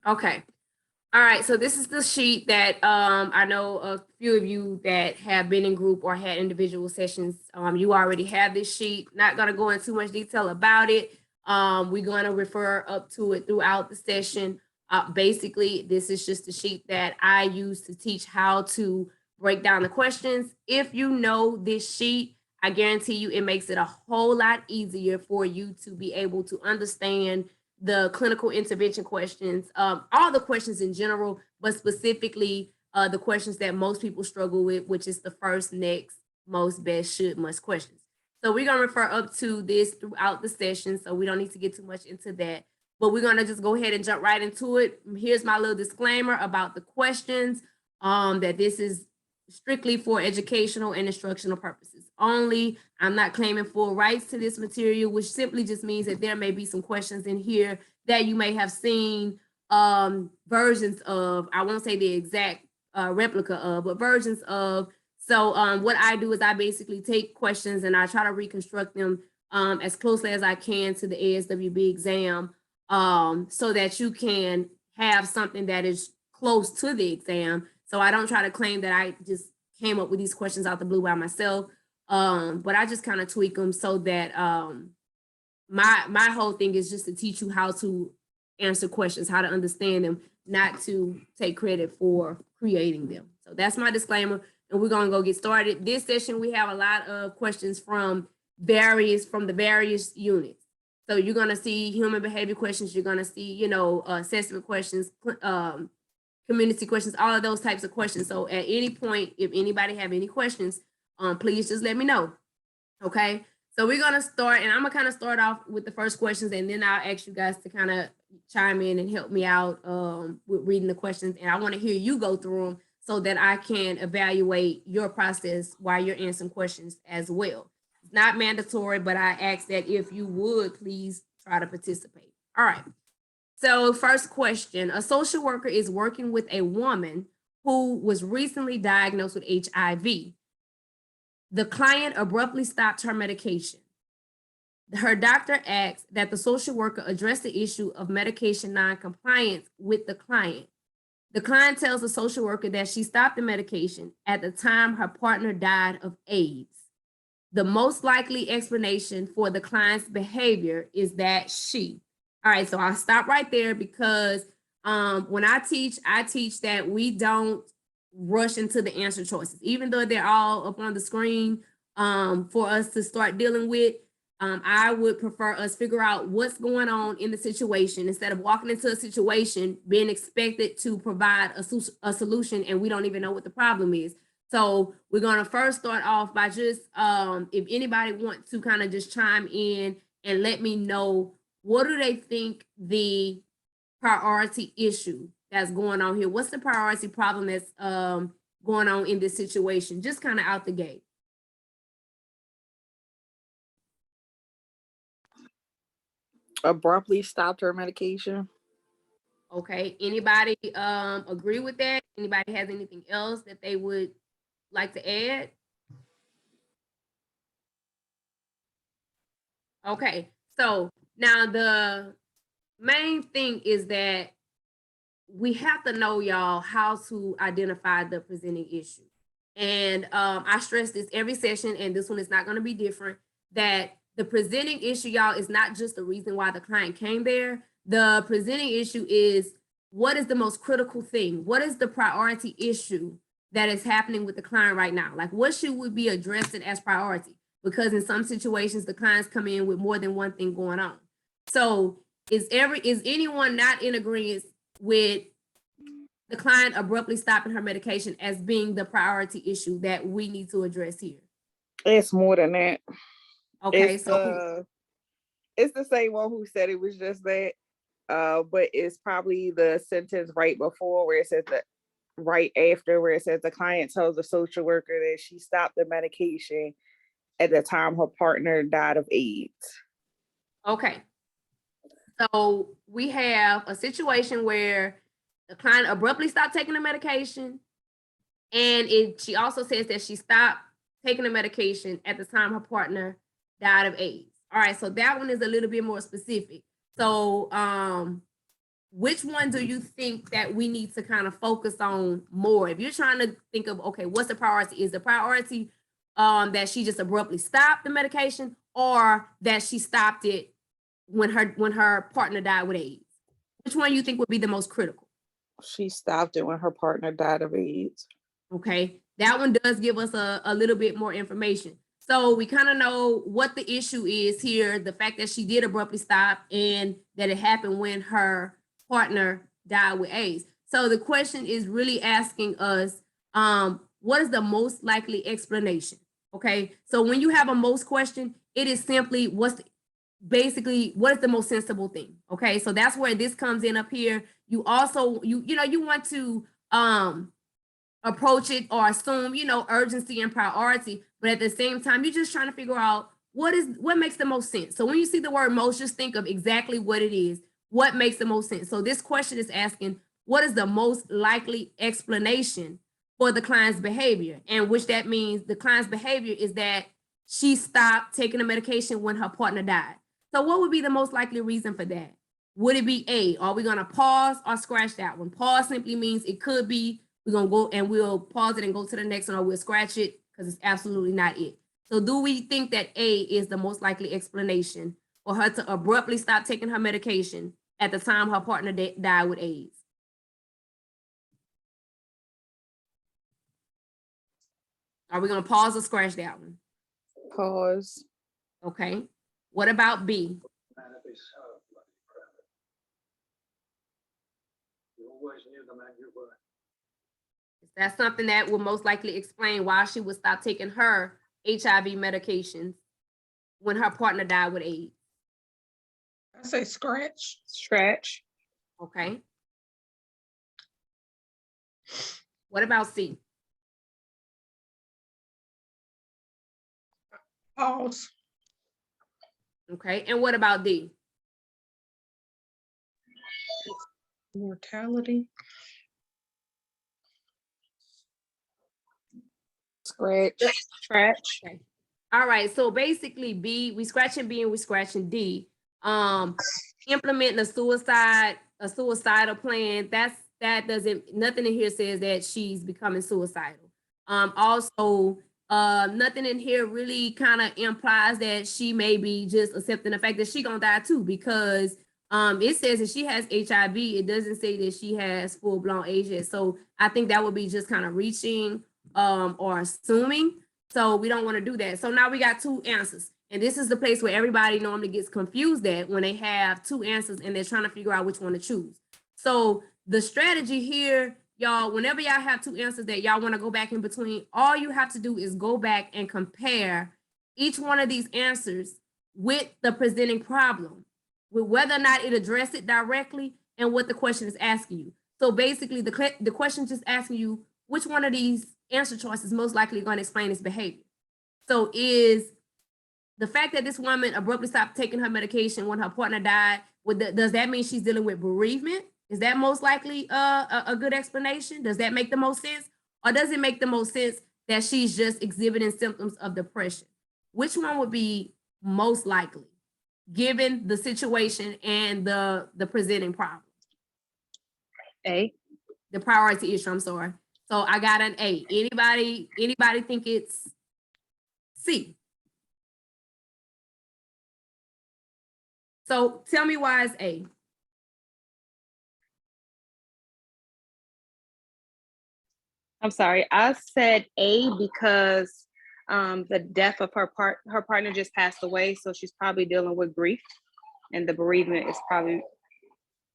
Okay. All right, so this is the sheet that I know a few of you that have been in group or had individual sessions. You already have this sheet. Not going to go into too much detail about it. We're going to refer up to it throughout the session. Basically, this is just a sheet that I use to teach how to break down the questions. If you know this sheet, I guarantee you it makes it a whole lot easier for you to be able to understand the clinical intervention questions, all the questions in general, but specifically the questions that most people struggle with, which is the first, next, most, best, should, must questions. So we're going to refer up to this throughout the session, so we don't need to get too much into that. But we're going to just go ahead and jump right into it. Here's my little disclaimer about the questions, that this is strictly for educational and instructional purposes only. I'm not claiming full rights to this material, which simply just means that there may be some questions in here that you may have seen versions of. I won't say the exact replica of, but versions of. So what I do is I basically take questions and I try to reconstruct them as closely as I can to the ASWB exam, so that you can have something that is close to the exam. So I don't try to claim that I just came up with these questions out the blue by myself, but I just kind of tweak them so that my whole thing is just to teach you how to answer questions, how to understand them, not to take credit for creating them. So that's my disclaimer, and we're gonna go get started. This session, we have a lot of questions from the various units. So you're gonna see human behavior questions, you're gonna see, assessment questions, community questions, all of those types of questions. So at any point, if anybody have any questions, please just let me know. Okay. So we're gonna start, and I'm gonna kind of start off with the first questions, and then I'll ask you guys to kind of chime in and help me out with reading the questions. And I want to hear you go through them so that I can evaluate your process while you're answering questions as well. It's not mandatory, but I ask that if you would please try to participate. All right. So first question, a social worker is working with a woman who was recently diagnosed with HIV. The client abruptly stopped her medication. Her doctor asks that the social worker address the issue of medication non-compliance with the client. The client tells the social worker that she stopped the medication at the time her partner died of AIDS. The most likely explanation for the client's behavior is that she. All right, so I'll stop right there because when I teach that we don't rush into the answer choices, even though they're all up on the screen for us to start dealing with. I would prefer us figure out what's going on in the situation instead of walking into a situation being expected to provide a solution and we don't even know what the problem is. So we're going to first start off by just, if anybody wants to kind of just chime in and let me know, what do they think the priority issue that's going on here? What's the priority problem that's going on in this situation? Just kind of out the gate. Abruptly stopped her medication. Okay, anybody agree with that? Anybody has anything else that they would like to add? Okay, so now the main thing is that we have to know, y'all, how to identify the presenting issue. And I stress this every session, and this one is not going to be different, that the presenting issue, y'all, is not just the reason why the client came there. The presenting issue is, what is the most critical thing? What is the priority issue that is happening with the client right now? Like, what should we be addressing as priority? Because in some situations, the clients come in with more than one thing going on. So is anyone not in agreement with the client abruptly stopping her medication as being the priority issue that we need to address here? It's more than that. Okay, it's the same one who said it was just that, but it's probably the sentence right before where it says that right after where it says the client tells the social worker that she stopped the medication at the time her partner died of AIDS. Okay. So we have a situation where the client abruptly stopped taking the medication, and she also says that she stopped taking the medication at the time her partner died of AIDS. All right, so that one is a little bit more specific. So which one do you think that we need to kind of focus on more? If you're trying to think of, okay, what's the priority? Is the priority that she just abruptly stopped the medication, or that she stopped it when her partner died with AIDS? Which one you think would be the most critical? She stopped it when her partner died of AIDS. Okay, that one does give us a little bit more information. So we kind of know what the issue is here, the fact that she did abruptly stop and that it happened when her partner died with AIDS. So the question is really asking us, what is the most likely explanation? Okay, so when you have a most question, it is simply basically what is the most sensible thing. Okay, so that's where this comes in up here. You also, you want to approach it or assume, urgency and priority, but at the same time, you're just trying to figure out what makes the most sense. So when you see the word most, just think of exactly what it is, what makes the most sense. So this question is asking, what is the most likely explanation for the client's behavior? And which that means the client's behavior is that she stopped taking the medication when her partner died. So what would be the most likely reason for that? Would it be A, are we gonna pause or scratch that one? Pause simply means it could be, we're gonna go and we'll pause it and go to the next one, or we'll scratch it because it's absolutely not it. So do we think that A is the most likely explanation for her to abruptly stop taking her medication at the time her partner died with AIDS? Are we gonna pause or scratch that one? Pause. Okay. What about B? Is that something that will most likely explain why she would stop taking her HIV medications when her partner died with AIDS? I say scratch. Scratch. Okay. What about C? Pause. Okay. And what about D? Mortality. Scratch. Scratch. Okay. All right. So basically B, we scratching B and we scratching D. Implementing a suicidal plan. That doesn't, nothing in here says that she's becoming suicidal. Also, nothing in here really kind of implies that she may be just accepting the fact that she gonna die too, because it says that she has HIV. It doesn't say that she has full-blown AIDS yet. So I think that would be just kind of reaching or assuming. So we don't want to do that. So now we got two answers. And this is the place where everybody normally gets confused at when they have two answers and they're trying to figure out which one to choose. So the strategy here, y'all, whenever y'all have two answers that y'all want to go back in between, all you have to do is go back and compare each one of these answers with the presenting problem, with whether or not it addressed it directly and what the question is asking you. So basically the question just asking you which one of these answer choices most likely going to explain this behavior. So is the fact that this woman abruptly stopped taking her medication when her partner died, does that mean she's dealing with bereavement? Is that most likely a good explanation? Does that make the most sense? Or does it make the most sense that she's just exhibiting symptoms of depression? Which one would be most likely, given the situation and the presenting problem? A. The priority issue, I'm sorry. So I got an A. Anybody think it's C? So tell me why it's A. I'm sorry, I said A because the death of her partner just passed away, so she's probably dealing with grief, and the bereavement is probably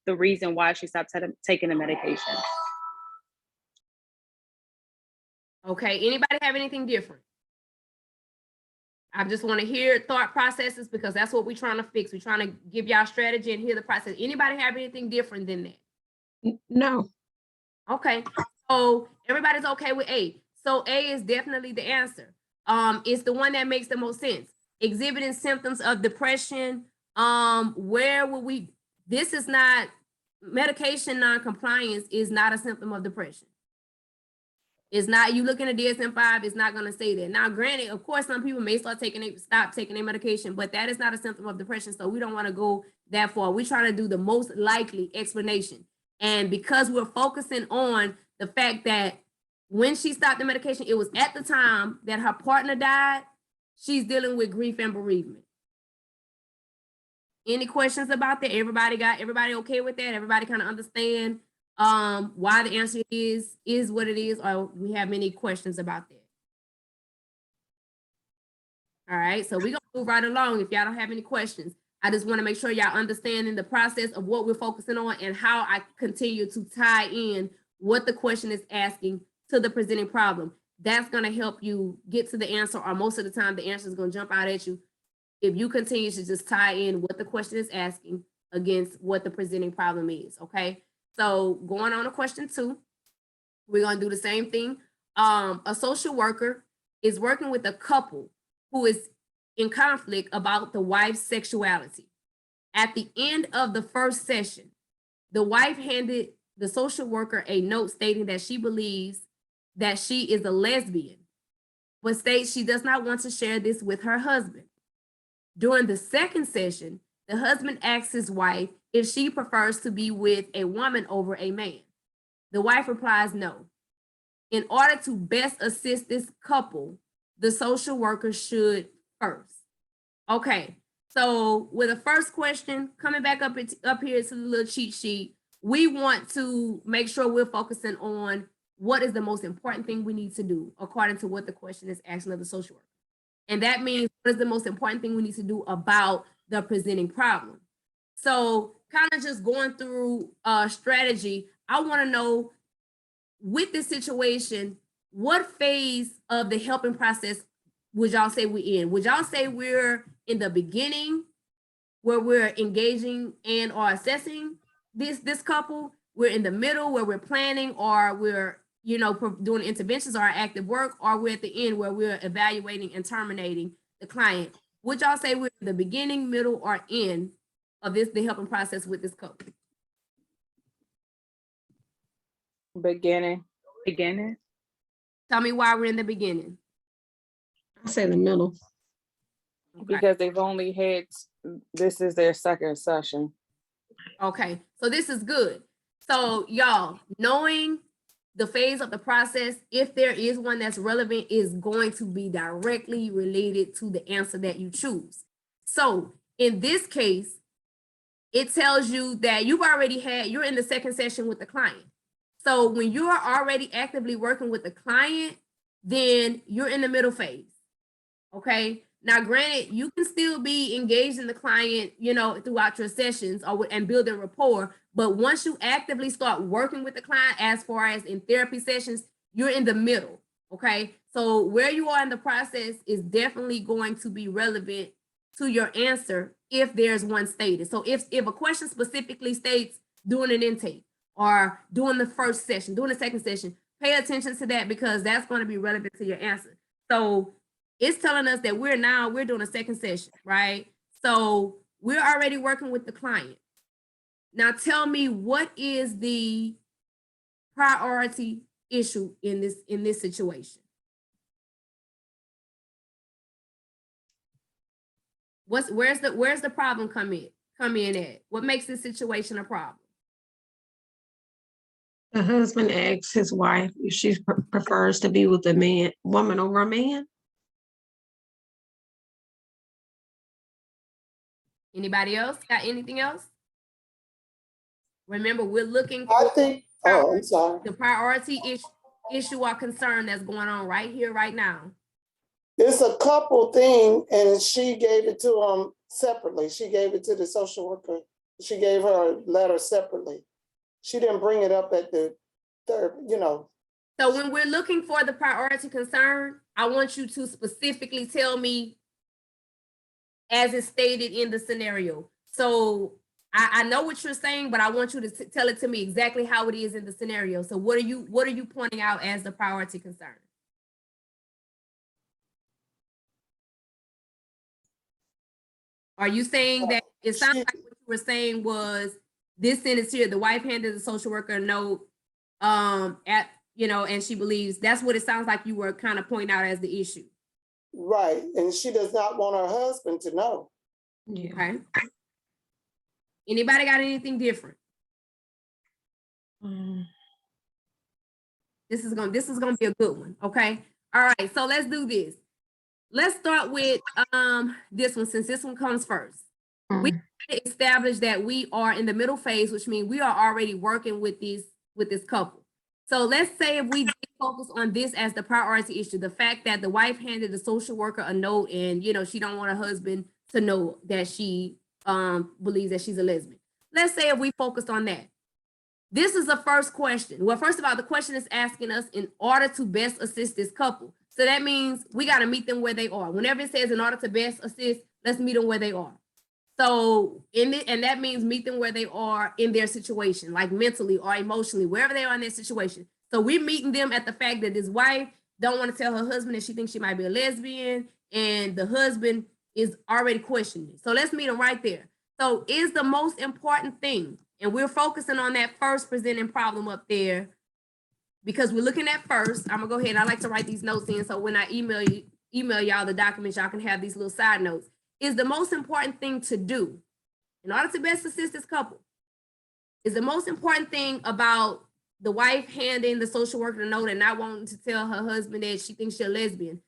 the reason why she stopped taking the medication. Okay, anybody have anything different? I just want to hear thought processes because that's what we're trying to fix. We're trying to give y'all strategy and hear the process. Anybody have anything different than that? No. Okay, so everybody's okay with A. So A is definitely the answer. It's the one that makes the most sense. Exhibiting symptoms of depression. Where will we? This is not medication non-compliance is not a symptom of depression. It's not, you looking at DSM-5, it's not gonna say that. Now, granted, of course, some people may stop taking their medication, but that is not a symptom of depression, so we don't wanna go that far. We're trying to do the most likely explanation. And because we're focusing on the fact that when she stopped the medication, it was at the time that her partner died, she's dealing with grief and bereavement. Any questions about that? Everybody okay with that? Everybody kind of understand why the answer is what it is, or we have many questions about that? All right, so we're gonna move right along. If y'all don't have any questions, I just want to make sure y'all understanding the process of what we're focusing on and how I continue to tie in what the question is asking to the presenting problem. That's gonna help you get to the answer, or most of the time the answer is gonna jump out at you if you continue to just tie in what the question is asking against what the presenting problem is, okay? So going on to question 2, we're gonna do the same thing. A social worker is working with a couple who is in conflict about the wife's sexuality. At the end of the first session, the wife handed the social worker a note stating that she believes that she is a lesbian, but states she does not want to share this with her husband. During the second session, the husband asks his wife if she prefers to be with a woman over a man. The wife replies no. In order to best assist this couple, the social worker should first. Okay, so with the first question, coming back up here to the little cheat sheet, we want to make sure we're focusing on what is the most important thing we need to do according to what the question is asking of the social worker. And that means what is the most important thing we need to do about the presenting problem. So kind of just going through strategy, I want to know with this situation, what phase of the helping process would y'all say we're in? Would y'all say we're in the beginning where we're engaging and or assessing this couple? We're in the middle where we're planning, or we're doing interventions or active work, or we're at the end where we're evaluating and terminating the client? Would y'all say we're in the beginning, middle, or end of the helping process with this couple? Beginning. Beginning. Tell me why we're in the beginning. I say the middle. Okay. Because they've only had, this is their second session. Okay, so this is good. So y'all, knowing the phase of the process, if there is one that's relevant, is going to be directly related to the answer that you choose. So in this case, it tells you that you're in the second session with the client. So when you are already actively working with the client, then you're in the middle phase, okay? Now, granted, you can still be engaged in the client, throughout your sessions and building rapport, but once you actively start working with the client, as far as in therapy sessions, you're in the middle, okay? So where you are in the process is definitely going to be relevant to your answer if there's one stated. So if a question specifically states doing an intake or doing the first session, doing the second session, pay attention to that because that's going to be relevant to your answer. So it's telling us that we're doing a second session, right? So we're already working with the client. Now tell me, what is the priority issue in this situation? Where's the problem come in at? What makes this situation a problem? The husband asks his wife if she prefers to be with a woman over a man. Anybody else got anything else? Remember, we're looking I for think, I'm sorry. the priority issue or concern that's going on right here, right now. It's a couple thing, and she gave it to him separately. She gave it to the social worker. She gave her a letter separately. She didn't bring it up at the third, So when we're looking for the priority concern, I want you to specifically tell me as it's stated in the scenario. So I know what you're saying, but I want you to tell it to me exactly how it is in the scenario. So what are you pointing out as the priority concern? Are you saying that it sounds like what you were saying was this sentence here, the wife handed the social worker a note you know, and she believes that's what it sounds like you were kind of pointing out as the issue. Right, and she does not want her husband to know. Yeah. Okay. Anybody got anything different? Mm. This is gonna be a good one. Okay. All right. So let's do this. Let's start with this one, since this one comes first. We Mm. establish that we are in the middle phase, which means we are already working with this couple. So let's say if we focus on this as the priority issue, the fact that the wife handed the social worker a note and, you know, she don't want her husband to know that she believes that she's a lesbian. Let's say if we focused on that. This is the first question. Well, first of all, the question is asking us in order to best assist this couple. So that means we got to meet them where they are. Whenever it says in order to best assist, let's meet them where they are. So and that means meet them where they are in their situation, like mentally or emotionally, wherever they are in their situation. So we're meeting them at the fact that this wife don't want to tell her husband that she thinks she might be a lesbian, and the husband is already questioning. So let's meet them right there. So is the most important thing, and we're focusing on that first presenting problem up there, because we're looking at first. I'm gonna go ahead. I like to write these notes in, so when I email y'all the documents, y'all can have these little side notes. Is the most important thing to do in order to best assist this couple? Is the most important thing about the wife handing the social worker the note and not wanting to tell her husband that she thinks she's a lesbian?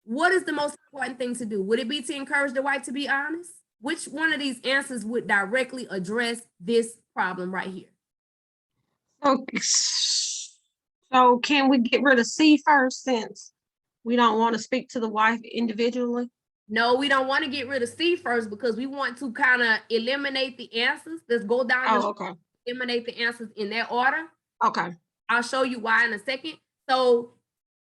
What is the most important thing to do? Would it be to encourage the wife to be honest? Which one of these answers would directly address this problem right here? Okay. So can we get rid of C first, since we don't want to speak to the wife individually? No, we don't want to get rid of C first because we want to kind of eliminate the answers. Let's go down Oh, the okay. eliminate the answers in that order. Okay. I'll show you why in a second. So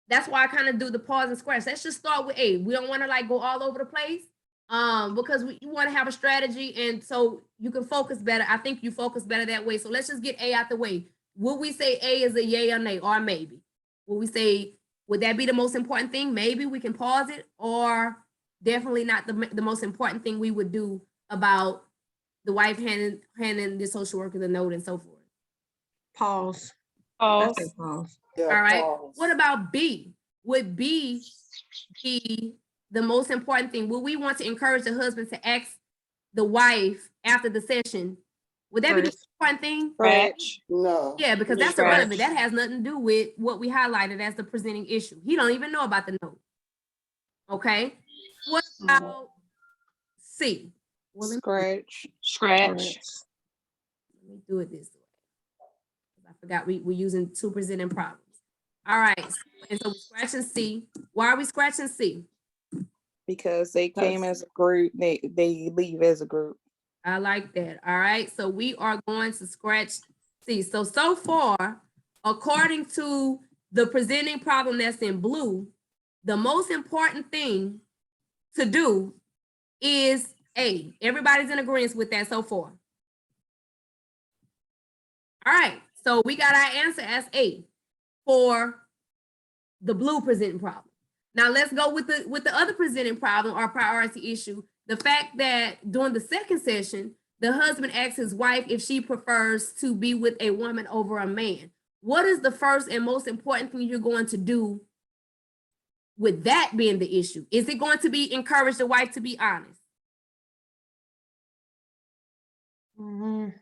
that's why I kind of do the pause and scratch. Let's just start with A. We don't want to like go all over the place because you want to have a strategy, and so you can focus better. I think you focus better that way. So let's just get A out the way. Would we say A is a yay or nay or maybe? Would we say, would that be the most important thing? Maybe we can pause it, or definitely not the most important thing we would do about the wife handing the social worker the note and so forth. Pause. I say Pause. pause. Yeah, All right. pause. What about B? Would B be the most important thing? Would we want to encourage the husband to ask the wife after the session? Would that be the most important thing? Scratch. No. Yeah, because that's Scratch. irrelevant. That has nothing to do with what we highlighted as the presenting issue. He don't even know about the note. Okay. What about C? Well, Scratch. Scratch. let me do it this way. I forgot we're using two presenting problems. All right. And so we're scratching C. Why are we scratching C? Because they came as a group, they leave as a group. I like that. All right. So we are going to scratch C. So far, according to the presenting problem that's in blue, the most important thing to do is A. Everybody's in agreement with that so far. All right. So we got our answer as A for the blue presenting problem. Now let's go with the other presenting problem or priority issue. The fact that during the second session, the husband asks his wife if she prefers to be with a woman over a man. What is the first and most important thing you're going to do with that being the issue? Is it going to be encourage the wife to be honest? Mhm.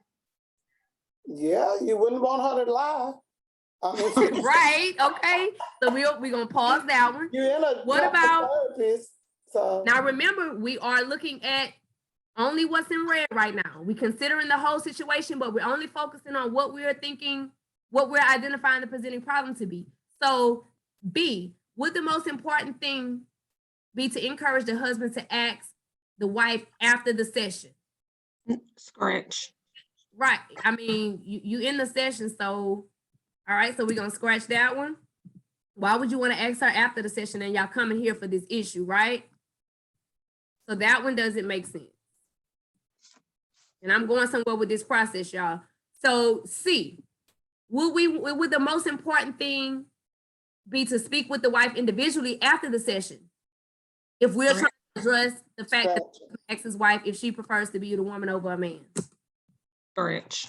Yeah, you wouldn't want her to lie. I mean, Right. Okay. So we're going to pause that one. you're in a What couple about- therapist, so. Now, remember, we are looking at only what's in red right now. We're considering the whole situation, but we're only focusing on what we're thinking, what we're identifying the presenting problem to be. So B, would the most important thing be to encourage the husband to ask the wife after the session? Scratch. Right. I mean, you in the session, so, all right, so we're going to scratch that one. Why would you want to ask her after the session and y'all coming here for this issue, right? So that one doesn't make sense. And I'm going somewhere with this process, y'all. So C, would the most important thing be to speak with the wife individually after the session? If we're trying to address the fact that Scratch. asks his wife if she prefers to be with a woman over a man. Scratch.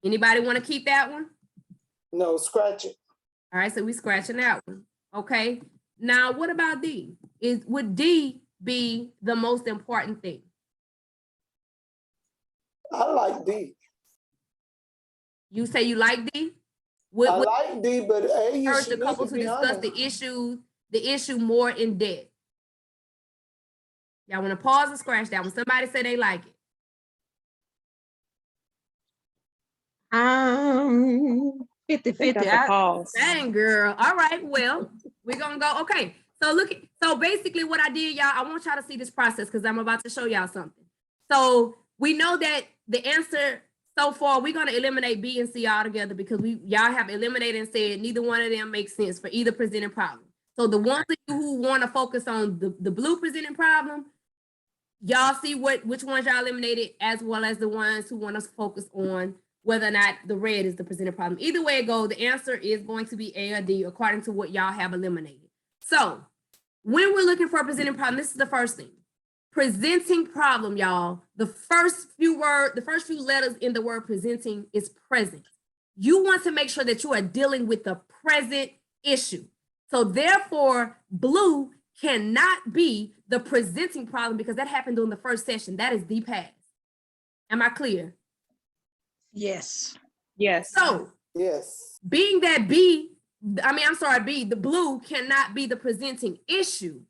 Anybody want to keep that one? No, scratch it. All right, so we scratching that one. Okay. Now, what about D? Would D be the most important thing? I like D. You say you like D? I Would like D, but A, you urge should the need couple to to be discuss honest. the issue more in depth? Y'all want to pause and scratch that one? Somebody say they like it. 50-50. That's a pause. Dang, girl. All right, well, we're gonna go. Okay, so so basically what I did, y'all, I want y'all to see this process because I'm about to show y'all something. So we know that the answer so far, we're gonna eliminate B and C altogether because y'all have eliminated and said neither one of them makes sense for either presenting problem. So the ones of you who want to focus on the blue presenting problem, y'all see which ones y'all eliminated, as well as the ones who want us to focus on whether or not the red is the presented problem. Either way it goes, the answer is going to be A or D according to what y'all have eliminated. So when we're looking for a presenting problem, this is the first thing. Presenting problem, y'all. The first few letters in the word presenting is present. You want to make sure that you are dealing with the present issue. So therefore, blue cannot be the presenting problem because that happened during the first session. That is the past. Am I clear? Yes. Yes. So Yes. being that B, the blue cannot be the presenting issue.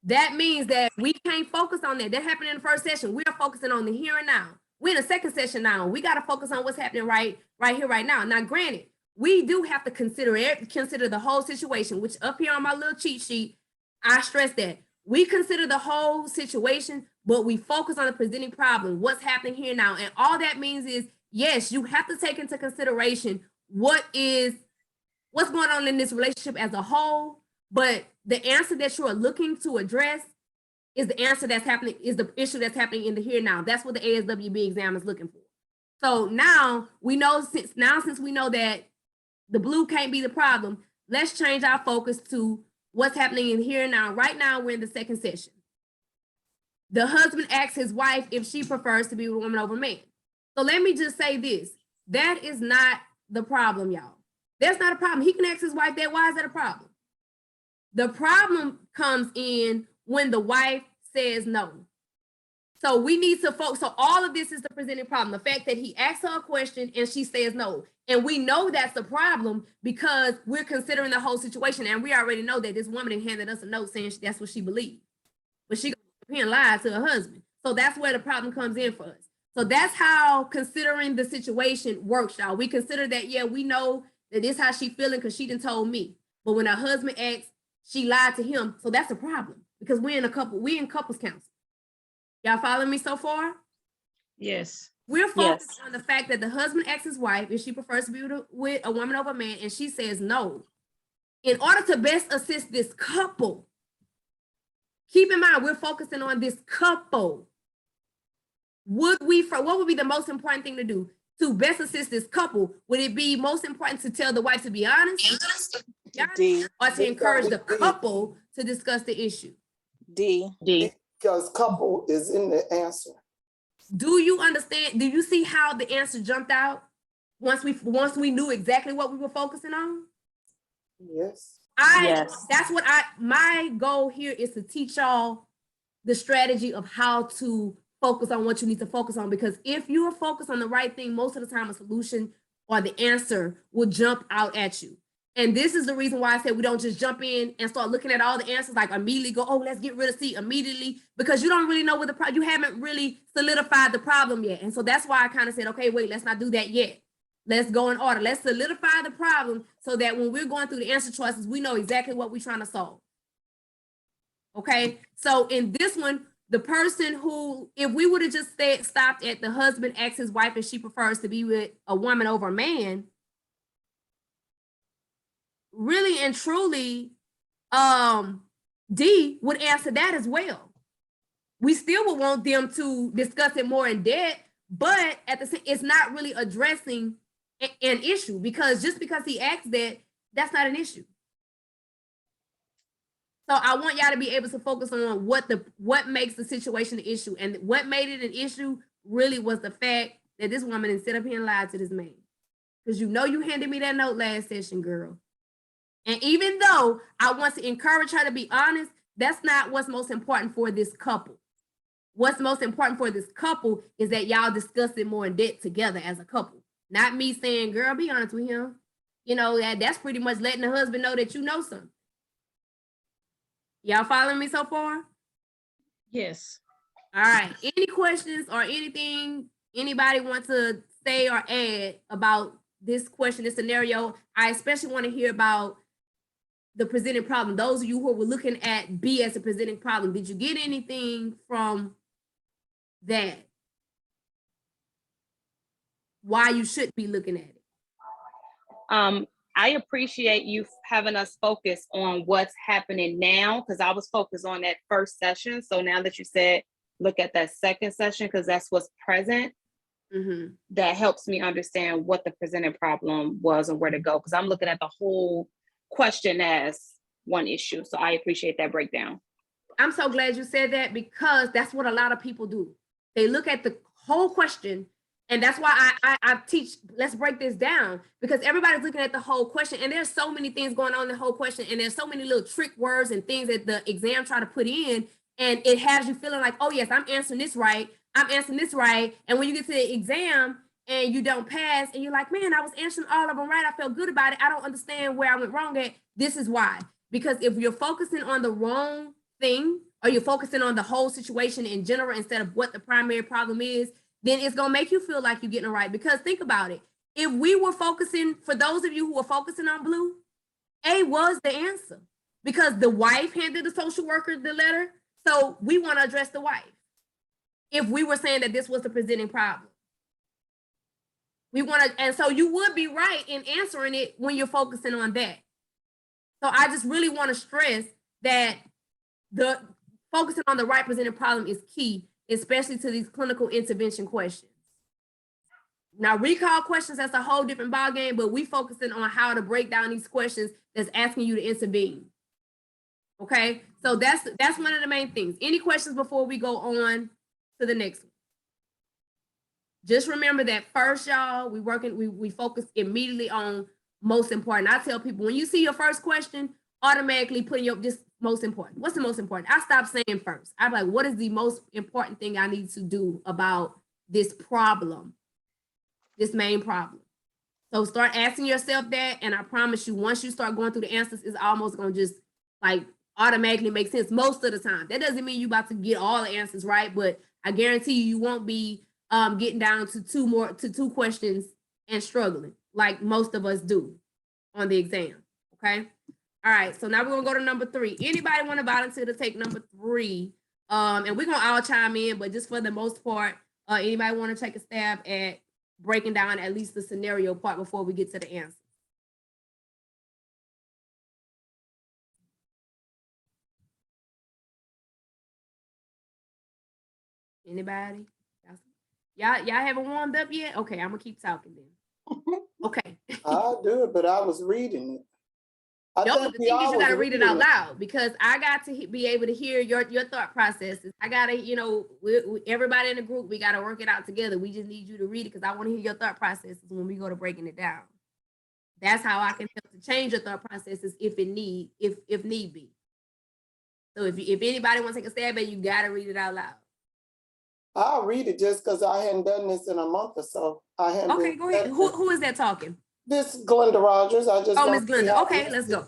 That means that we can't focus on that. That happened in the first session. We are focusing on the here and now. We're in the second session now. We got to focus on what's happening right here, right now. Now, granted, we do have to consider the whole situation, which up here on my little cheat sheet, I stress that. We consider the whole situation, but we focus on the presenting problem, what's happening here now. And all that means is, yes, you have to take into consideration what's going on in this relationship as a whole, but the answer that you are looking to address is the answer that's happening, is the issue that's happening in the here now. That's what the ASWB exam is looking for. So now we know, since we know that the blue can't be the problem, let's change our focus to what's happening in here now. Right now, we're in the second session. The husband asks his wife if she prefers to be with a woman over man. So let me just say this. That is not the problem, y'all. That's not a problem. He can ask his wife that. Why is that a problem? The problem comes in when the wife says no. So we need to focus. So all of this is the presenting problem. The fact that he asks her a question and she says no. And we know that's the problem because we're considering the whole situation. And we already know that this woman handed us a note saying that's what she believes. But she goes and lies to her husband. So that's where the problem comes in for us. So that's how considering the situation works, y'all. We consider that, yeah, we know that this is how she feeling because she done told me. But when her husband asks, she lied to him. So that's a problem because we in couples counsel. Y'all following me so far? Yes. We're focused on the fact that the husband asks his wife if she prefers to be with a woman over a man, and she says no. In order to best assist this couple, keep in mind, we're focusing on this couple. What would be the most important thing to do to best assist this couple? Would it be most important to tell the wife to be honest? D. Or to encourage the couple to discuss the issue? D. Because couple is in the answer. Do you understand? Do you see how the answer jumped out once we knew exactly what we were focusing on? Yes. That's what my goal here is to teach y'all the strategy of how to focus on what you need to focus on, because if you are focused on the right thing, most of the time a solution or the answer will jump out at you. And this is the reason why I said we don't just jump in and start looking at all the answers, like immediately go, oh, let's get rid of C immediately, because you don't really know what you haven't really solidified the problem yet. And so that's why I kind of said, okay, wait, let's not do that yet. Let's go in order. Let's solidify the problem so that when we're going through the answer choices, we know exactly what we're trying to solve. Okay, so in this one, the person who, if we would have just stopped at the husband asks his wife if she prefers to be with a woman over a man, really and truly, D would answer that as well. We still would want them to discuss it more in depth, but at the same, it's not really addressing an issue, because just because he asked that, that's not an issue. So I want y'all to be able to focus on what makes the situation an issue, and what made it an issue really was the fact that this woman didn't sit up here and lied to this man. because you know you handed me that note last session, girl. And even though I want to encourage her to be honest, that's not what's most important for this couple. What's most important for this couple is that y'all discuss it more in depth together as a couple. Not me saying, girl, be honest with him. You know, that's pretty much letting the husband know that you know something. Y'all following me so far? Yes. All right. Any questions or anything anybody want to say or add about this question, this scenario? I especially want to hear about the presenting problem. Those of you who were looking at B as a presenting problem, did you get anything from that? Why you should be looking at it? I appreciate you having us focus on what's happening now, because I was focused on that first session. So now that you said, look at that second session, because that's what's present, that helps me understand what the presenting problem was and where to go. Because I'm looking at the whole question as one issue. So I appreciate that breakdown. I'm so glad you said that, because that's what a lot of people do. They look at the whole question. And that's why I teach, let's break this down, because everybody's looking at the whole question, and there's so many things going on in the whole question, and there's so many little trick words and things that the exam try to put in, and it has you feeling like, oh yes, I'm answering this right, I'm answering this right, and when you get to the exam and you don't pass, and you're like, man, I was answering all of them right, I felt good about it, I don't understand where I went wrong at. This is why, because if you're focusing on the wrong thing, or you're focusing on the whole situation in general instead of what the primary problem is, then it's going to make you feel like you're getting it right. Because think about it. If we were focusing, for those of you who were focusing on blue, A was the answer, because the wife handed the social worker the letter. So we want to address the wife. If we were saying that this was the presenting problem, we want to, and so you would be right in answering it when you're focusing on that. So I just really want to stress that the focusing on the right presenting problem is key, especially to these clinical intervention questions. Now, recall questions, that's a whole different ballgame, but we focusing on how to break down these questions that's asking you to intervene. Okay, so that's one of the main things. Any questions before we go on to the next one? Just remember that first, y'all, we focus immediately on most important. I tell people, when you see your first question, automatically put your just most important. What's the most important? I stop saying first. I'm like, what is the most important thing I need to do about this problem, this main problem? So start asking yourself that, and I promise you, once you start going through the answers, it's almost gonna just like automatically make sense most of the time. That doesn't mean you about to get all the answers right, but I guarantee you, you won't be getting down to two questions and struggling like most of us do on the exam. Okay. All right, so now we're gonna go to number 3. Anybody want to volunteer to take number 3? And we're gonna all chime in, but just for the most part, anybody want to take a stab at breaking down at least the scenario part before we get to the answer? Anybody? Y'all haven't warmed up yet? Okay, I'm gonna keep talking then. Okay. I'll do it, but I was reading it. No, but the thing is, you got to read it out loud, because I got to be able to hear your thought processes. I got to, you know, everybody in the group, we got to work it out together. We just need you to read it, because I want to hear your thought processes when we go to breaking it down. That's how I can help to change your thought processes if need be. So if anybody wants to take a stab at it, you got to read it out loud. I'll read it just because I hadn't done this in a month or so. Okay, go ahead. Who is that talking? This Glenda Rogers. Oh, Miss Glenda. Okay, let's go.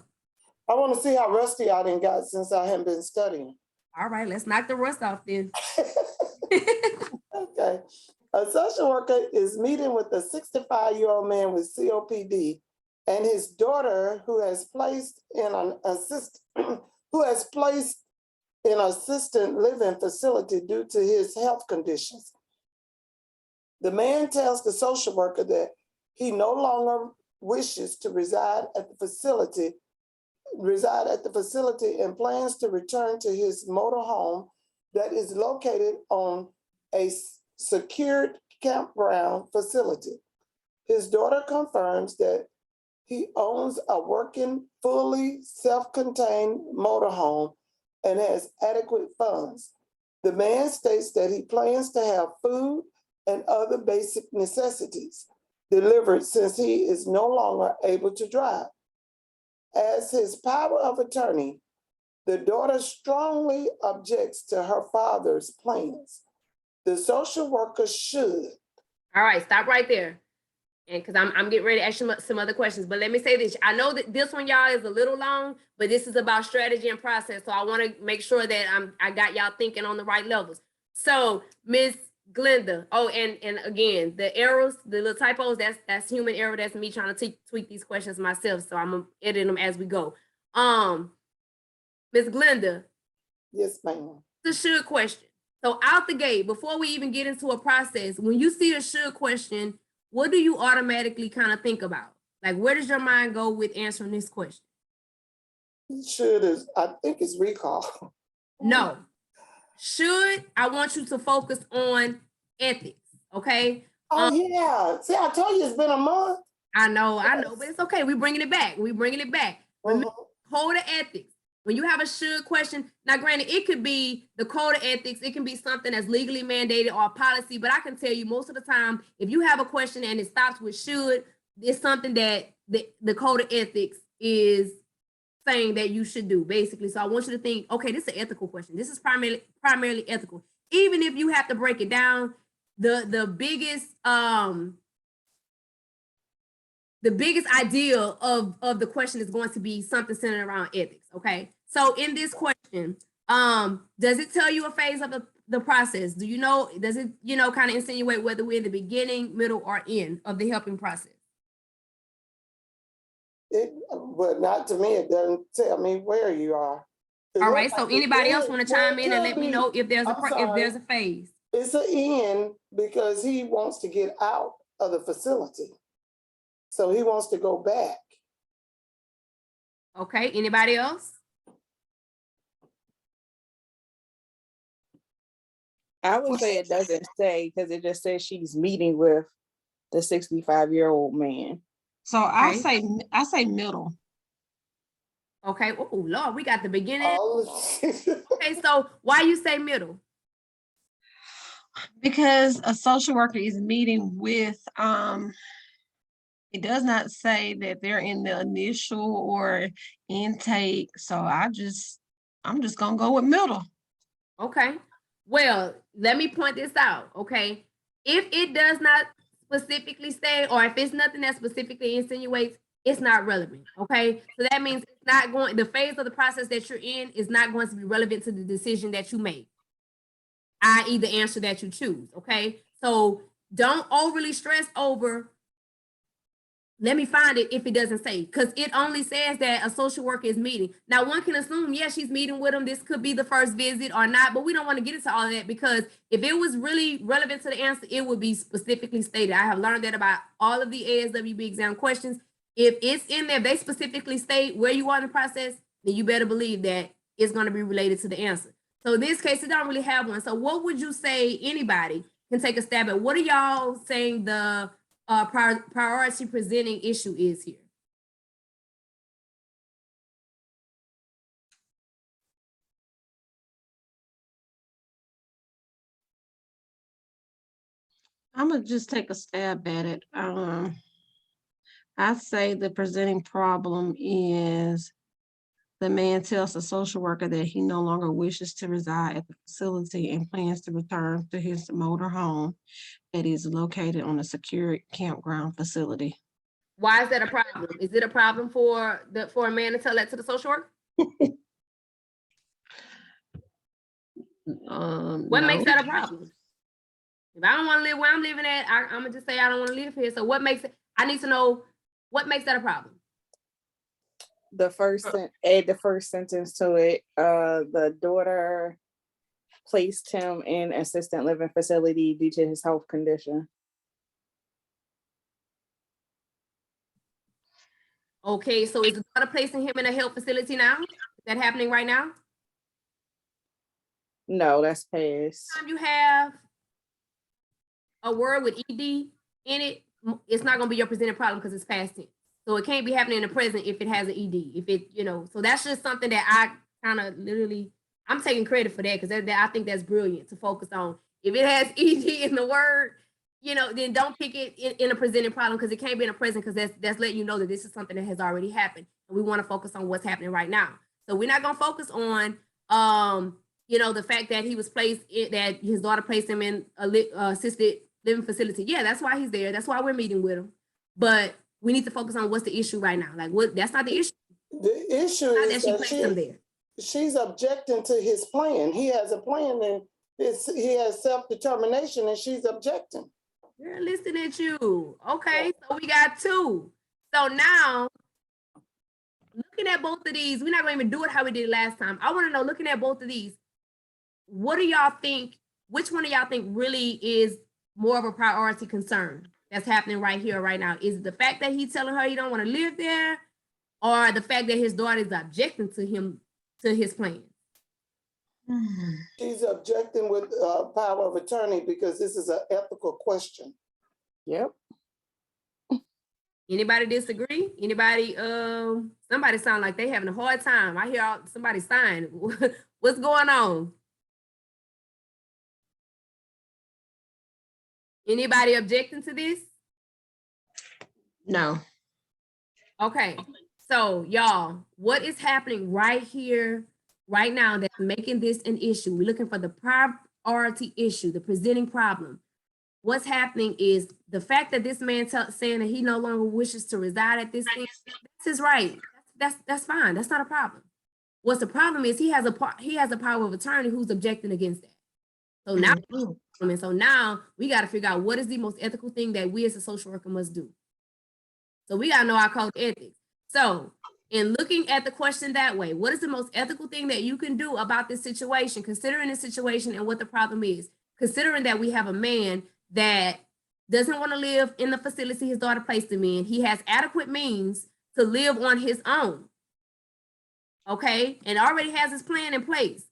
I want to see how rusty I done got since I haven't been studying. All right, let's knock the rust off then. Okay. A social worker is meeting with a 65-year-old man with COPD and his daughter who has placed in an assisted living facility due to his health conditions. The man tells the social worker that he no longer wishes to reside at the facility and plans to return to his motorhome that is located on a secured campground facility. His daughter confirms that he owns a working, fully self-contained motorhome and has adequate funds. The man states that he plans to have food and other basic necessities. delivered since he is no longer able to drive. As his power of attorney, the daughter strongly objects to her father's plans. The social worker should. All right, stop right there. And because I'm getting ready to ask you some other questions, but let me say this. I know that this one, y'all, is a little long, but this is about strategy and process. So I want to make sure that I got y'all thinking on the right levels. So Ms. Glenda, oh, and again, the errors, the little typos, that's human error. That's me trying to tweak these questions myself. So I'm gonna edit them as we go. Ms. Glenda. Yes, ma'am. The should question. So out the gate, before we even get into a process, when you see a should question, what do you automatically kind of think about? Like, where does your mind go with answering this question? Should is, I think it's recall. No. Should, I want you to focus on ethics, okay? Oh, yeah. See, I told you it's been a month. I know, but it's okay. We're bringing it back. Remember, code of ethics. When you have a should question, now granted, it could be the code of ethics, it can be something that's legally mandated or a policy, but I can tell you most of the time, if you have a question and it stops with should, it's something that the code of ethics is saying that you should do, basically. So I want you to think, okay, this is an ethical question. This is primarily ethical. Even if you have to break it down, the biggest idea of the question is going to be something centered around ethics, okay? So in this question, does it tell you a phase of the process? Do you know, does it, kind of insinuate whether we're in the beginning, middle, or end of the helping process? But not to me, it doesn't tell me where you are. All right, so anybody else want to chime in and let me know if there's a phase? It's an end because he wants to get out of the facility. So he wants to go back. Okay, anybody else? I would say it doesn't say, because it just says she's meeting with the 65-year-old man. So I say middle. Okay, oh Lord, we got the beginning. Oh. Okay, so why you say middle? Because a social worker is meeting with, it does not say that they're in the initial or intake. So I'm just gonna go with middle. Okay, well, let me point this out, okay? If it does not specifically say, or if it's nothing that specifically insinuates, it's not relevant, okay? So that means it's not going, the phase of the process that you're in is not going to be relevant to the decision that you make, i.e. the answer that you choose, okay? So don't overly stress over, let me find it if it doesn't say, because it only says that a social worker is meeting. Now, one can assume, yeah, she's meeting with him. This could be the first visit or not, but we don't want to get into all of that, because if it was really relevant to the answer, it would be specifically stated. I have learned that about all of the ASWB exam questions. If it's in there, they specifically state where you are in the process, then you better believe that it's going to be related to the answer. So in this case, it don't really have one. So what would you say, anybody can take a stab at? What are y'all saying the priority presenting issue is here? I'm gonna just take a stab at it. I say the presenting problem is the man tells the social worker that he no longer wishes to reside at the facility and plans to return to his motor home that is located on a secure campground facility. Why is that a problem? Is it a problem for a man to tell that to the social worker? What No. makes that a problem? If I don't want to live where I'm living at, I'm gonna just say I don't want to live here. So what makes it? I need to know what makes that a problem. Add the first sentence to it. The daughter placed him in assisted living facility due to his health condition. Okay, so is the daughter placing him in a health facility now? Is that happening right now? No, that's past. Time you have a word with ED in it, it's not gonna be your presenting problem because it's past tense. So it can't be happening in the present if it has an ED. If it, so that's just something that I kind of literally, I'm taking credit for that, because I think that's brilliant to focus on. If it has ED in the word, then don't pick it in a presenting problem, because it can't be in a present, because that's letting you know that this is something that has already happened. And we want to focus on what's happening right now. So we're not going to focus on, the fact that he was that his daughter placed him in a assisted living facility. Yeah, that's why he's there. That's why we're meeting with him. But we need to focus on what's the issue right now. Like, that's not the issue. The issue Not is that she that placed him there. she's objecting to his plan. He has a plan and he has self-determination and she's objecting. Girl, listen at you. Okay, so we got two. So now, looking at both of these, we're not going to even do it how we did last time. I want to know, looking at both of these, what do y'all think, which one of y'all think really is more of a priority concern that's happening right here, right now? Is it the fact that he's telling her he don't want to live there, or the fact that his daughter is objecting to his plan? She's objecting with power of attorney because this is an ethical question. Yep. Anybody disagree? Anybody, somebody sound like they having a hard time. I hear somebody sighing. What's going on? Anybody objecting to this? No. Okay, so y'all, what is happening right here, right now, that's making this an issue? We're looking for the priority issue, the presenting problem. What's happening is the fact that this man saying that he no longer wishes to reside at this thing, that's his right. That's fine. That's not a problem. What's the problem is he has a power of attorney who's objecting against that. So now, we got to figure out what is the most ethical thing that we as a social worker must do. So we got to know our code of ethics. So in looking at the question that way, what is the most ethical thing that you can do about this situation, considering the situation and what the problem is, considering that we have a man that doesn't want to live in the facility his daughter placed him in. He has adequate means to live on his own, okay, and already has his plan in place,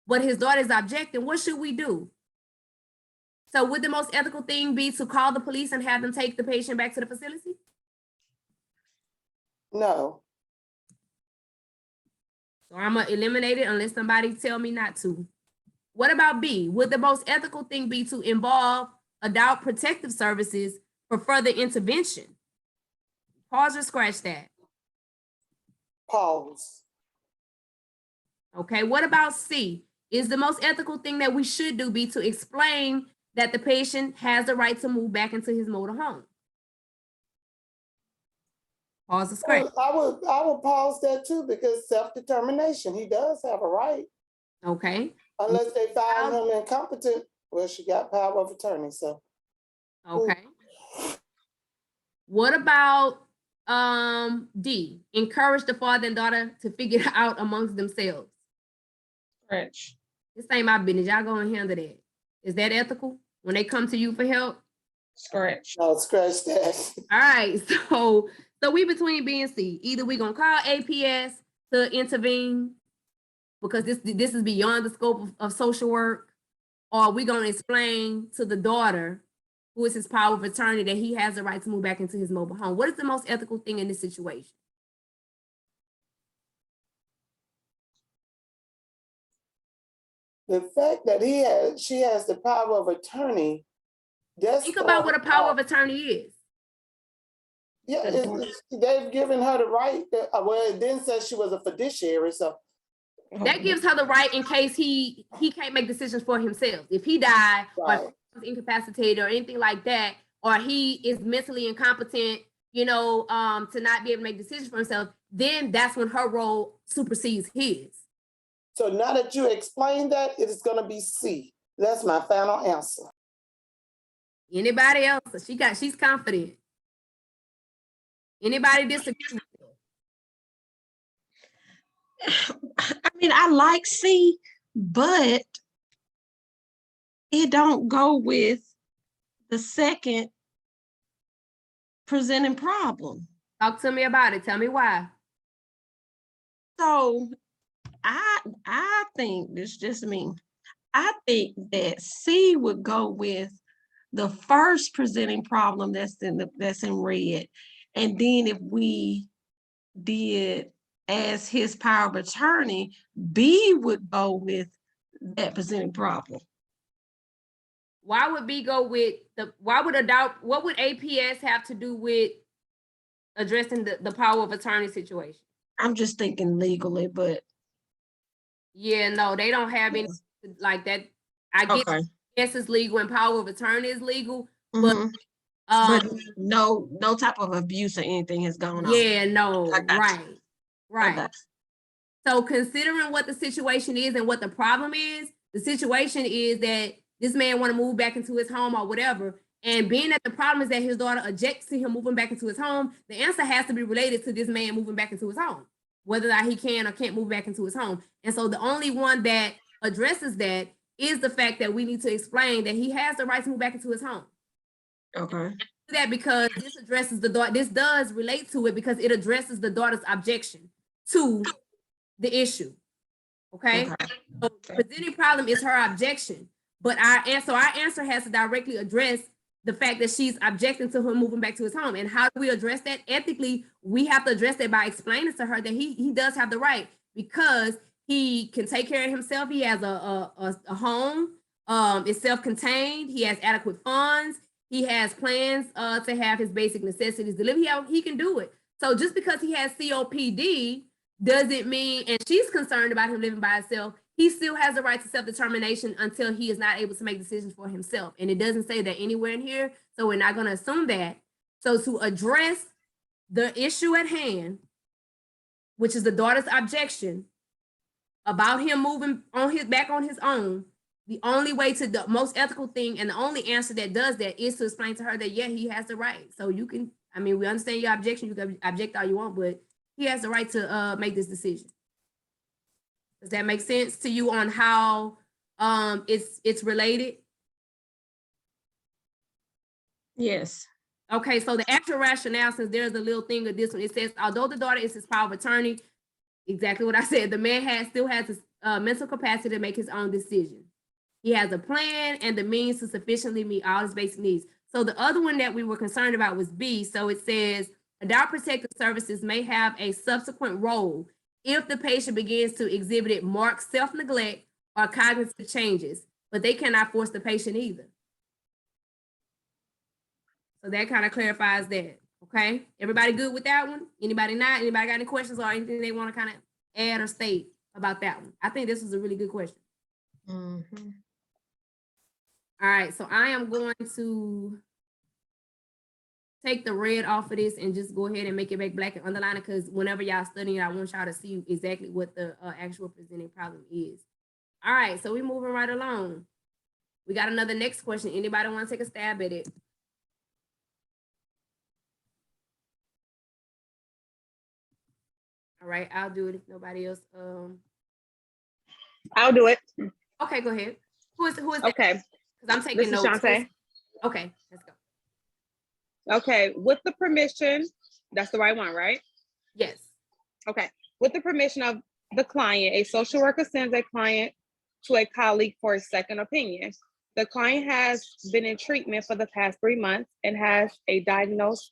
but his daughter is objecting. What should we do? So would the most ethical thing be to call the police and have them take the patient back to the facility? No. So I'm gonna eliminate it unless somebody tell me not to. What about B? Would the most ethical thing be to involve adult protective services for further intervention? Pause or scratch that. Pause. Okay, what about C? Is the most ethical thing that we should do be to explain that the patient has the right to move back into his motor home? Pause or scratch. Well, I would pause that too, because self-determination, he does have a right. Okay. Unless they find him incompetent, well, she got power of attorney, so. Okay. What about D? Encourage the father and daughter to figure it out amongst themselves. Scratch. This ain't my business. Y'all go and handle that. Is that ethical when they come to you for help? Scratch. No, scratch that. All right. So we between B and C. Either we gonna call APS to intervene because this is beyond the scope of social work, or we gonna explain to the daughter, who is his power of attorney, that he has the right to move back into his mobile home. What is the most ethical thing in this situation? The fact that she has the power of attorney, that's. Think about what a power of attorney is. Yeah, they've given her the right. Well, it then says she was a fiduciary, so. That gives her the right in case he can't make decisions for himself. If he died, Right. or is incapacitated or anything like that, or he is mentally incompetent, to not be able to make decisions for himself, then that's when her role supersedes his. So now that you explained that, it is gonna be C. That's my final answer. Anybody else? She's confident. Anybody disagree? I mean, I like C, but it don't go with the second presenting problem. Talk to me about it. Tell me why. So I think, this is just me, I think that C would go with the first presenting problem that's in red. And then if we did as his power of attorney, B would go with that presenting problem. why would B go with what would APS have to do with addressing the power of attorney situation? I'm just thinking legally, but Yeah, no, they don't have any like that. I get okay. yes, it's legal and power of attorney is legal, but Mhm. um, But no type of abuse or anything has gone on. yeah, no, I got you. right, I right. got So considering what the situation is and what the problem is, the situation is that this man want to move back into his home or whatever. And being that the problem is that his daughter objects to him moving back into his home, the answer has to be related to this man moving back into his home, whether that he can or can't move back into his home. And so the only one that addresses that is the fact that we need to explain that he has the right to move back into his home. okay. That because this addresses the daughter, this does relate to it because it addresses the daughter's objection to the issue. Okay. Okay. So presenting problem is her objection, but our answer has to directly address the fact that she's objecting to him moving back to his home. And how do we address that? Ethically, we have to address that by explaining to her that he does have the right because he can take care of himself. He has a home, it's self-contained, he has adequate funds, he has plans to have his basic necessities delivered. He can do it. So just because he has COPD doesn't mean, and she's concerned about him living by himself, he still has the right to self-determination until he is not able to make decisions for himself. And it doesn't say that anywhere in here, so we're not going to assume that. So to address the issue at hand, which is the daughter's objection about him moving back on his own, the only way to the most ethical thing and the only answer that does that is to explain to her that, yeah, he has the right. So you can, I mean, we understand your objection, you can object all you want, but he has the right to make this decision. Does that make sense to you on how it's related? Yes. Okay, so the actual rationale, since there's a little thing of this one, it says, although the daughter is his power of attorney, exactly what I said, the man still has his mental capacity to make his own decision. He has a plan and the means to sufficiently meet all his basic needs. So the other one that we were concerned about was B. So it says, adult protective services may have a subsequent role if the patient begins to exhibit marked self-neglect or cognitive changes, but they cannot force the patient either. So that kind of clarifies that. Okay, everybody good with that one? Anybody not? Anybody got any questions or anything they want to kind of add or state about that one? I think this is a really good question. Mm-hmm. All right, so I am going to take the red off of this and just go ahead and make it back black and underline it, because whenever y'all studying, I want y'all to see exactly what the actual presenting problem is. All right, so we're moving right along. We got another next question. Anybody want to take a stab at it? All right, I'll do it if nobody else. I'll do it. Okay, go ahead. Who is Okay. Because I'm taking This is notes. Shantae. Okay, let's go. Okay, with the permission, that's the right one, right? Yes. Okay, with the permission of the client, a social worker sends a client to a colleague for a second opinion. The client has been in treatment for the past 3 months and has a diagnosis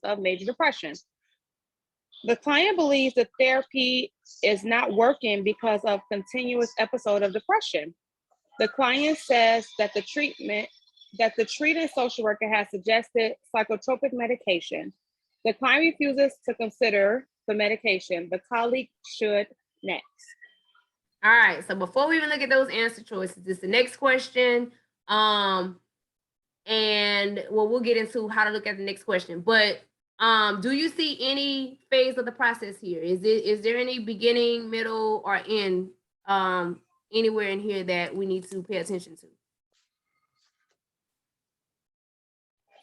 of major depression. The client believes the therapy is not working because of continuous episode of depression. The client says that the treating social worker has suggested psychotropic medication. The client refuses to consider the medication. The colleague should next. All right, so before we even look at those answer choices, this is the next question. And well, we'll get into how to look at the next question. But do you see any phase of the process here? Is there any beginning, middle, or end anywhere in here that we need to pay attention to?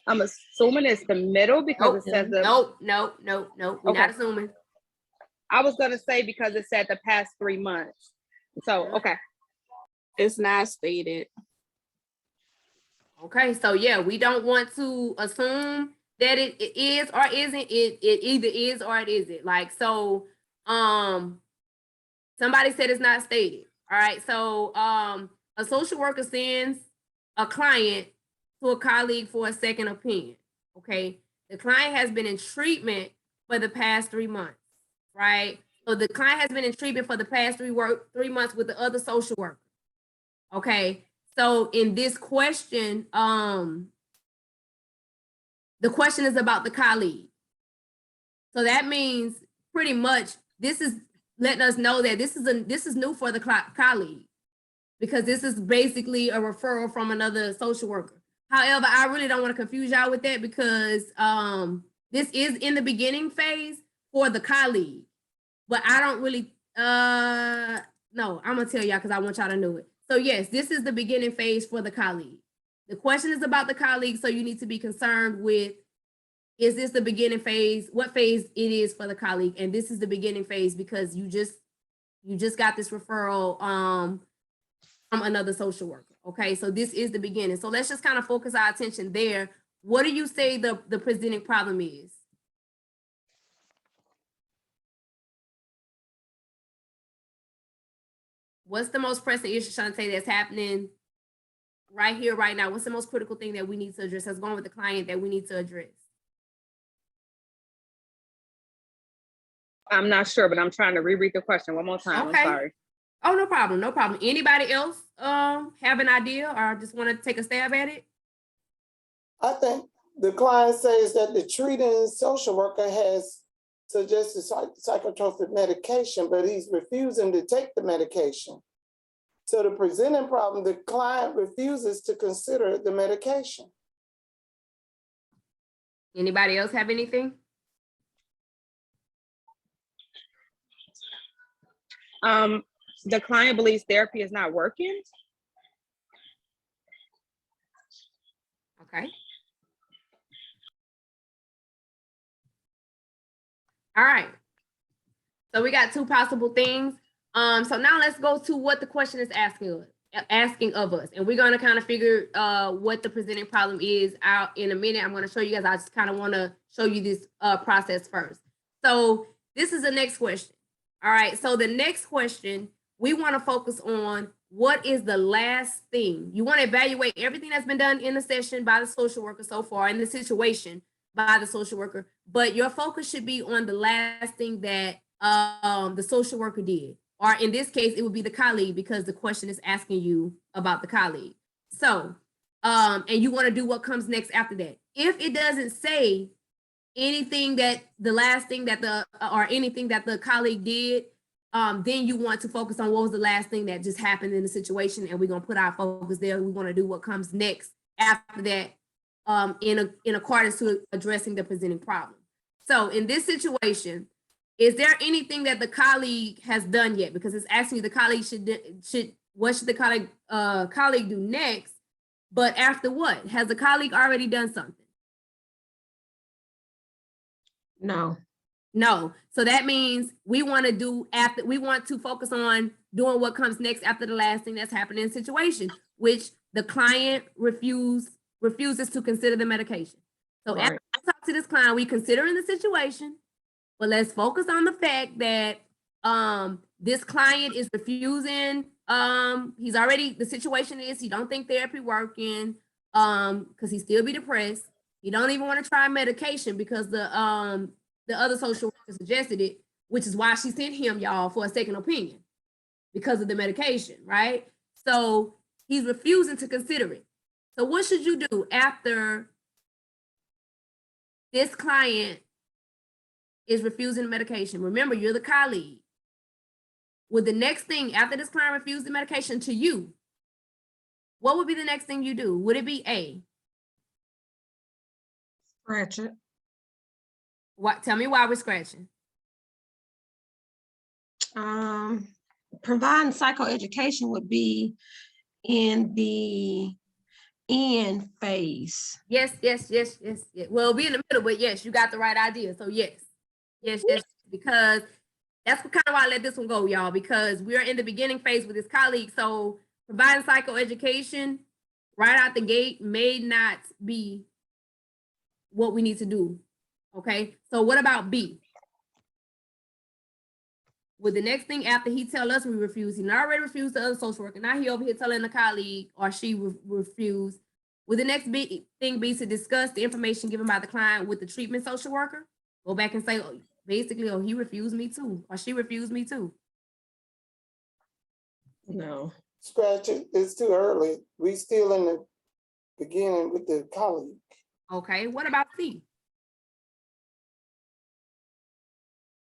I'm assuming it's the middle because it says the. Nope. We're not assuming. I was gonna say because it said the past 3 months. So okay. It's not stated. Okay, so yeah, we don't want to assume that it is or isn't. It either is or it isn't. Like, so somebody said it's not stated. All right, so a social worker sends a client to a colleague for a second opinion. Okay, the client has been in treatment for the past 3 months, right? So the client has been in treatment for the past 3 months with the other social worker. Okay, so in this question, the question is about the colleague. So that means pretty much this is letting us know that this is new for the colleague, because this is basically a referral from another social worker. However, I really don't want to confuse y'all with that, because this is in the beginning phase for the colleague, but I don't really no, I'm gonna tell y'all because I want y'all to know it. So yes, this is the beginning phase for the colleague. The question is about the colleague, so you need to be concerned with, is this the beginning phase? What phase it is for the colleague? And this is the beginning phase because you just got this referral from another social worker. Okay, so this is the beginning. So let's just kind of focus our attention there. What do you say the presenting problem is? What's the most pressing issue, Shantae, that's happening right here, right now? What's the most critical thing that we need to address that's going with the client that we need to address? I'm not sure, but I'm trying to reread the question one more time. Okay. I'm sorry. Oh, no problem, no problem. Anybody else have an idea or just want to take a stab at it? I think the client says that the treating social worker has suggested psychotropic medication, but he's refusing to take the medication. So the presenting problem, the client refuses to consider the medication. Anybody else have anything? The client believes therapy is not working. Okay. All right. So we got two possible things. So now let's go to what the question is asking of us. And we're going to kind of figure what the presenting problem is out in a minute. I'm going to show you guys. I just kind of want to show you this process first. So this is the next question. All right. So the next question, we want to focus on what is the last thing. You want to evaluate everything that's been done in the session by the social worker so far, in the situation by the social worker, but your focus should be on the last thing that the social worker did. Or in this case, it would be the colleague, because the question is asking you about the colleague. So, and you want to do what comes next after that. If it doesn't say anything that the last thing that or anything that the colleague did, then you want to focus on what was the last thing that just happened in the situation, and we're gonna put our focus there. We want to do what comes next after that, in accordance to addressing the presenting problem. So in this situation, is there anything that the colleague has done yet? Because it's asking you the colleague what should the colleague do next? But after what? Has the colleague already done something? No. No. So that means we want to focus on doing what comes next after the last thing that's happened in the situation, which the client refuses to consider the medication. So Right. after we talk to this client, we considering the situation, but let's focus on the fact that this client is refusing. The situation is he don't think therapy working, because he still be depressed. He don't even want to try medication because the other social worker suggested it, which is why she sent him, y'all, for a second opinion because of the medication, right? So he's refusing to consider it. So what should you do after this client is refusing the medication? Remember, you're the colleague. Would the next thing after this client refused the medication to you, what would be the next thing you do? Would it be A? Scratch it. What? Tell me why we're scratching. Providing psychoeducation would be in the end phase. Yes. Well, it'll be in the middle, but yes, you got the right idea. So yes, because that's kind of why I let this one go, y'all, because we're in the beginning phase with this colleague. So providing psychoeducation right out the gate may not be what we need to do. Okay, so what about B? Would the next thing after he tell us we refuse, he already refused the other social worker, now he over here telling the colleague or she refused. Would the next thing be to discuss the information given by the client with the treatment social worker? Go back and say, oh, basically, oh, he refused me too, or she refused me too. No. scratch it. It's too early. We still in the beginning with the colleague. Okay, what about C?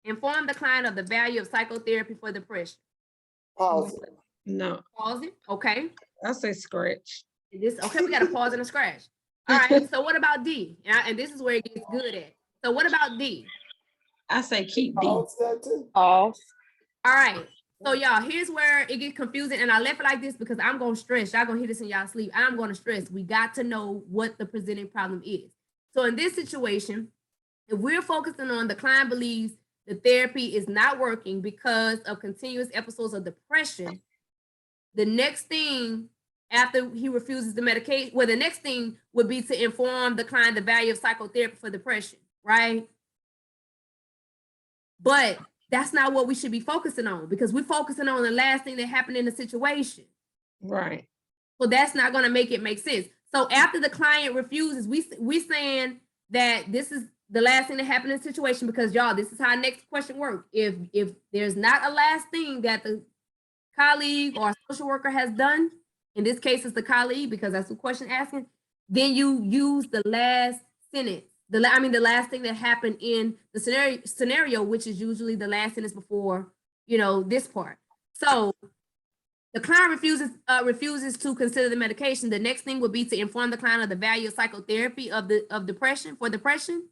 Inform the client of the value of psychotherapy for depression. Pause it. No, Pause it, okay. I say scratch. Okay, we got a pause and a scratch. All right, so what about D? And this is where it gets good at. So what about D? I say keep D. Pause that too. Pause. All right. So y'all, here's where it gets confusing. And I left it like this because I'm going to stress. Y'all going to hear this in y'all sleep. I'm going to stress. We got to know what the presenting problem is. So in this situation, if we're focusing on the client believes the therapy is not working because of continuous episodes of depression, the next thing after he refuses the medication, well, the next thing would be to inform the client the value of psychotherapy for depression, right? But that's not what we should be focusing on because we're focusing on the last thing that happened in the situation. Right. So that's not going to make it make sense. So after the client refuses, we saying that this is the last thing that happened in the situation because y'all, this is how next question works. If there's not a last thing that the colleague or social worker has done, in this case it's the colleague because that's the question asking, then you use the last sentence. The last thing that happened in the scenario, which is usually the last sentence before, this part. So the client refuses to consider the medication. The next thing would be to inform the client of the value of psychotherapy of depression for depression.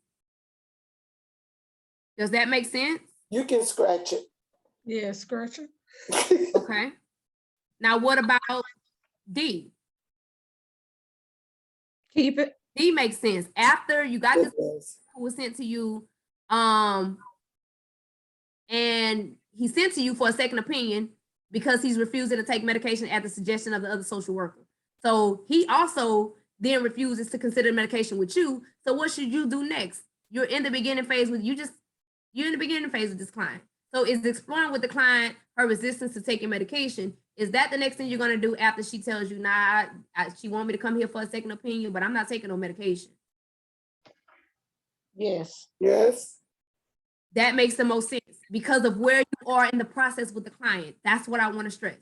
Does that make sense? You can scratch it. Yeah, scratch it. Okay. Now what about D? Keep it. D makes sense. After you got this It does. who was sent to you, and he sent to you for a second opinion because he's refusing to take medication at the suggestion of the other social worker. So he also then refuses to consider medication with you. So what should you do next? You're in the beginning phase with you're in the beginning phase with this client. So is exploring with the client her resistance to taking medication. Is that the next thing you're going to do after she tells you, nah, she want me to come here for a second opinion, but I'm not taking no medication? Yes. Yes. That makes the most sense because of where you are in the process with the client. That's what I want to stress.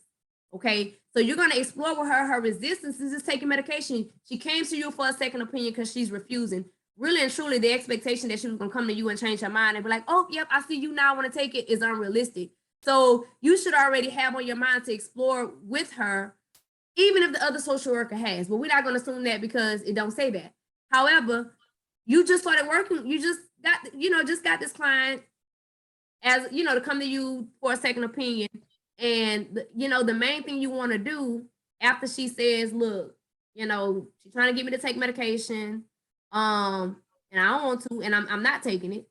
Okay. So you're going to explore with her resistance is just taking medication. She came to you for a second opinion because she's refusing. Really and truly, the expectation that she was going to come to you and change her mind and be like, oh, yep, I see you now, I want to take it is unrealistic. So you should already have on your mind to explore with her, even if the other social worker has. But we're not going to assume that because it don't say that. However, you just started working. You just got this client as, to come to you for a second opinion. And, the main thing you want to do after she says, look, she's trying to get me to take medication. And I don't want to, and I'm not taking it.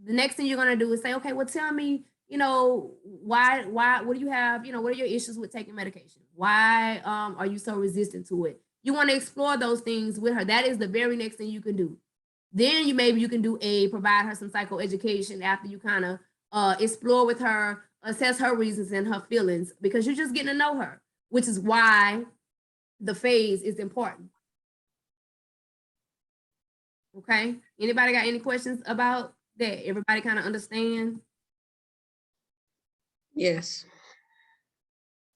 The next thing you're going to do is say, okay, well, tell me, why, what do you have, what are your issues with taking medication? Why are you so resistant to it? You want to explore those things with her. That is the very next thing you can do. Then you can do provide her some psychoeducation after you kind of explore with her, assess her reasons and her feelings, because you're just getting to know her, which is why the phase is important. Okay. Anybody got any questions about that? Everybody kind of understand? Yes.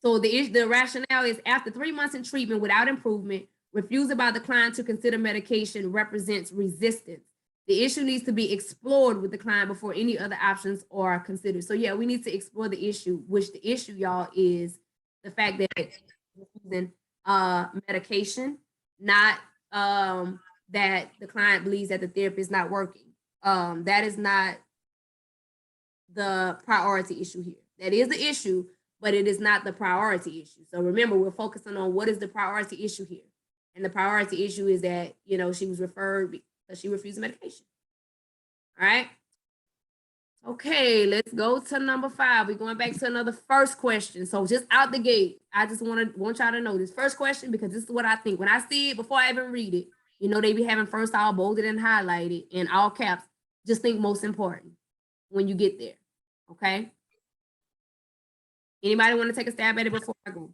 So the rationale is after 3 months in treatment without improvement, refusal by the client to consider medication represents resistance. The issue needs to be explored with the client before any other options are considered. So yeah, we need to explore the issue, which the issue, y'all, is the fact that using medication, not that the client believes that the therapy is not working. That is not the priority issue here. That is the issue, but it is not the priority issue. So remember, we're focusing on what is the priority issue here. And the priority issue is that, she was referred because she refused medication. All right. Okay, let's go to number 5. We're going back to another first question. So just out the gate, I just want y'all to know this first question, because this is what I think. When I see it, before I even read it, they be having first all bolded and highlighted in all caps. Just think most important when you get there. Okay. Anybody want to take a stab at it before I go?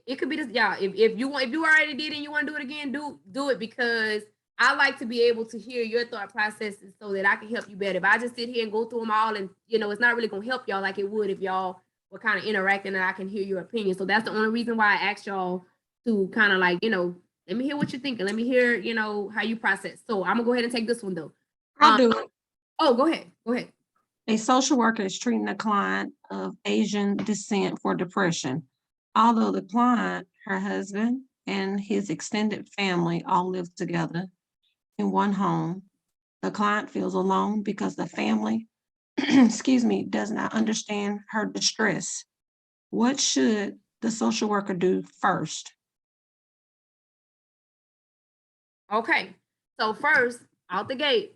It could be this, y'all. If you already did it and you want to do it again, do it, because I like to be able to hear your thought processes so that I can help you better. If I just sit here and go through them all and, it's not really gonna help y'all like it would if y'all were kind of interacting and I can hear your opinion. So that's the only reason why I asked y'all to kind of like, let me hear what you're thinking. Let me hear, how you process. So I'm gonna go ahead and take this one though. I'll do it. Oh, go ahead. Go ahead. A social worker is treating a client of Asian descent for depression. Although the client, her husband, and his extended family all live together in one home, the client feels alone because the family, does not understand her distress. What should the social worker do first? Okay. So first, out the gate,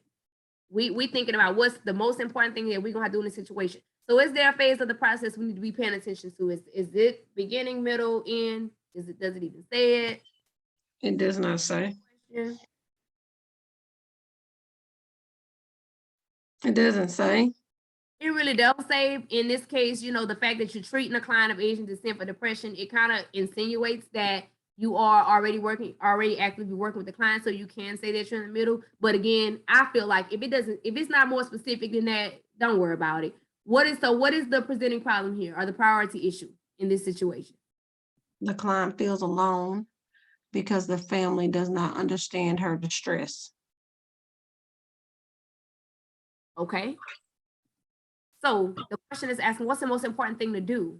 we thinking about what's the most important thing that we're gonna have to do in this situation. So is there a phase of the process we need to be paying attention to? Is it beginning, middle, end? Does it even say it? It does not say. Yeah. It doesn't say. It really does say in this case, the fact that you're treating a client of Asian descent for depression, it kind of insinuates that you are already actively working with the client, so you can say that you're in the middle. But again, I feel like if it's not more specific than that, don't worry about it. What is the presenting problem here or the priority issue in this situation? The client feels alone because the family does not understand her distress. Okay. So the question is asking, what's the most important thing to do?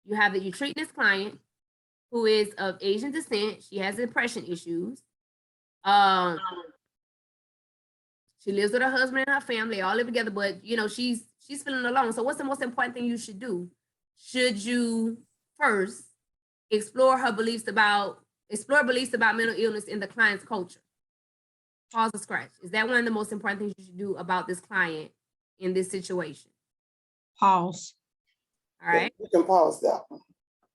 You have that you treat this client who is of Asian descent. She has depression issues. She lives with her husband and her family. They all live together, but she's feeling alone. So what's the most important thing you should do? Should you first explore beliefs about mental illness in the client's culture? Pause or scratch. Is that one of the most important things you should do about this client in this situation? Pause. All right. You can pause that one.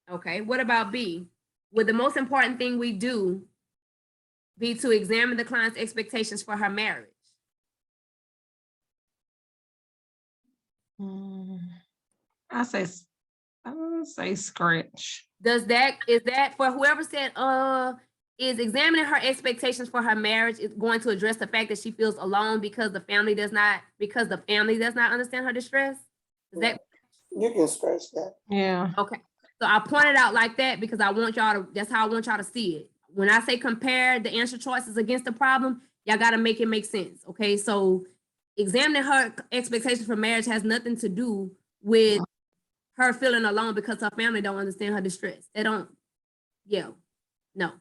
Okay. What about B? Would the most important thing we do be to examine the client's expectations for her marriage? I say scratch. Is that for whoever said is examining her expectations for her marriage is going to address the fact that she feels alone because the family does not understand her distress? Is that You can scratch that. Yeah. okay? So I pointed out like that because that's how I want y'all to see it. When I say compare the answer choices against the problem, y'all got to make it make sense. Okay. So examining her expectations for marriage has nothing to do with her feeling alone because her family don't understand her distress. They don't, no.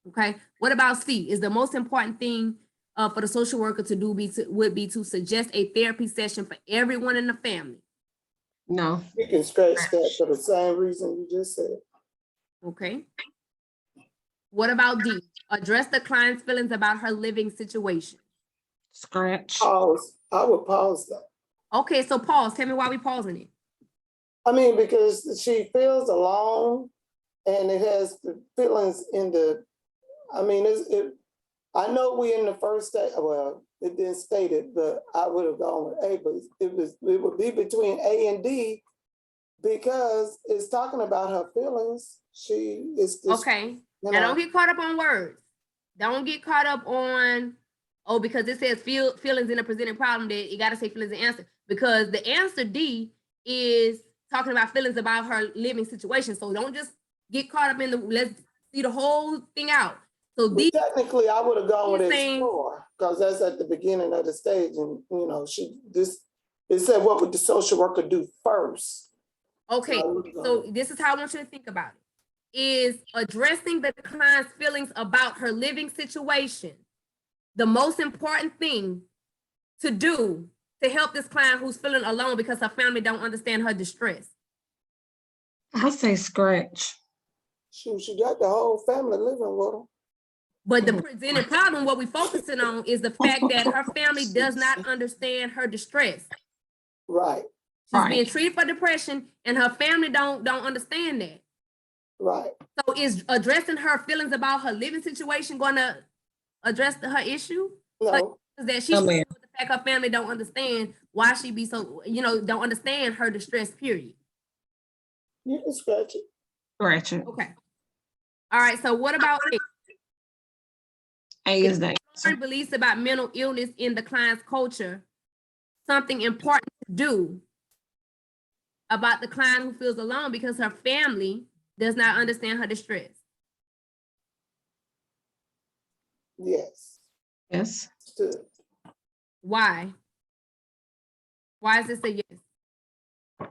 Okay. What about C? Is the most important thing for the social worker to do would be to suggest a therapy session for everyone in the family? No. You can scratch that for the same reason you just said. Okay. What about D? Address the client's feelings about her living situation. Scratch. Pause. I would pause that. Okay, so pause. Tell me why we pausing it. I mean, because she feels alone and it has the feelings in the, I mean, I know we in the first stage, well, it didn't state it, but I would have gone with A, but it would be between A and D because it's talking about her feelings. She is Okay. Now don't get caught up on words. Don't get caught up on, because it says feelings in a presenting problem, that you got to say feelings and answer, because the answer D is talking about feelings about her living situation. So don't just get caught up in let's see the whole thing out. So well, technically I would have gone with explore because that's at the beginning of the stage. And it said, what would the social worker do first? Okay, so this is how I want you to think about it. Is addressing the client's feelings about her living situation the most important thing to do to help this client who's feeling alone because her family don't understand her distress? I say scratch. She got the whole family living with her. But the presenting problem, what we're focusing on is the fact that her family does not understand her distress. Right. She's being treated for depression and her family don't understand that. Right. So is addressing her feelings about her living situation going to address her issue? No. That she's with the fact her family don't understand why she be so, don't understand her distress, period. You can scratch it. Scratch it. Okay. All right. So what about A? A is the answer. Exploring beliefs about mental illness in the client's culture, something important to do about the client who feels alone because her family does not understand her distress. Yes. Yes. Stood. Why? Why is this a yes?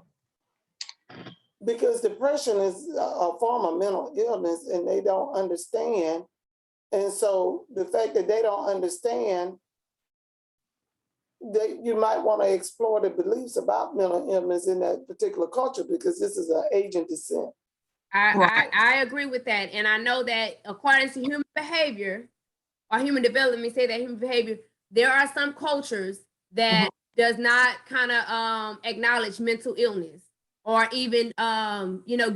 Because depression is a form of mental illness and they don't understand. And so the fact that they don't understand, that you might want to explore the beliefs about mental illness in that particular culture, because this is an Asian descent. I agree with that. And I know that according to human behavior or human development, say that human behavior, there are some cultures that does not kind of acknowledge mental illness or even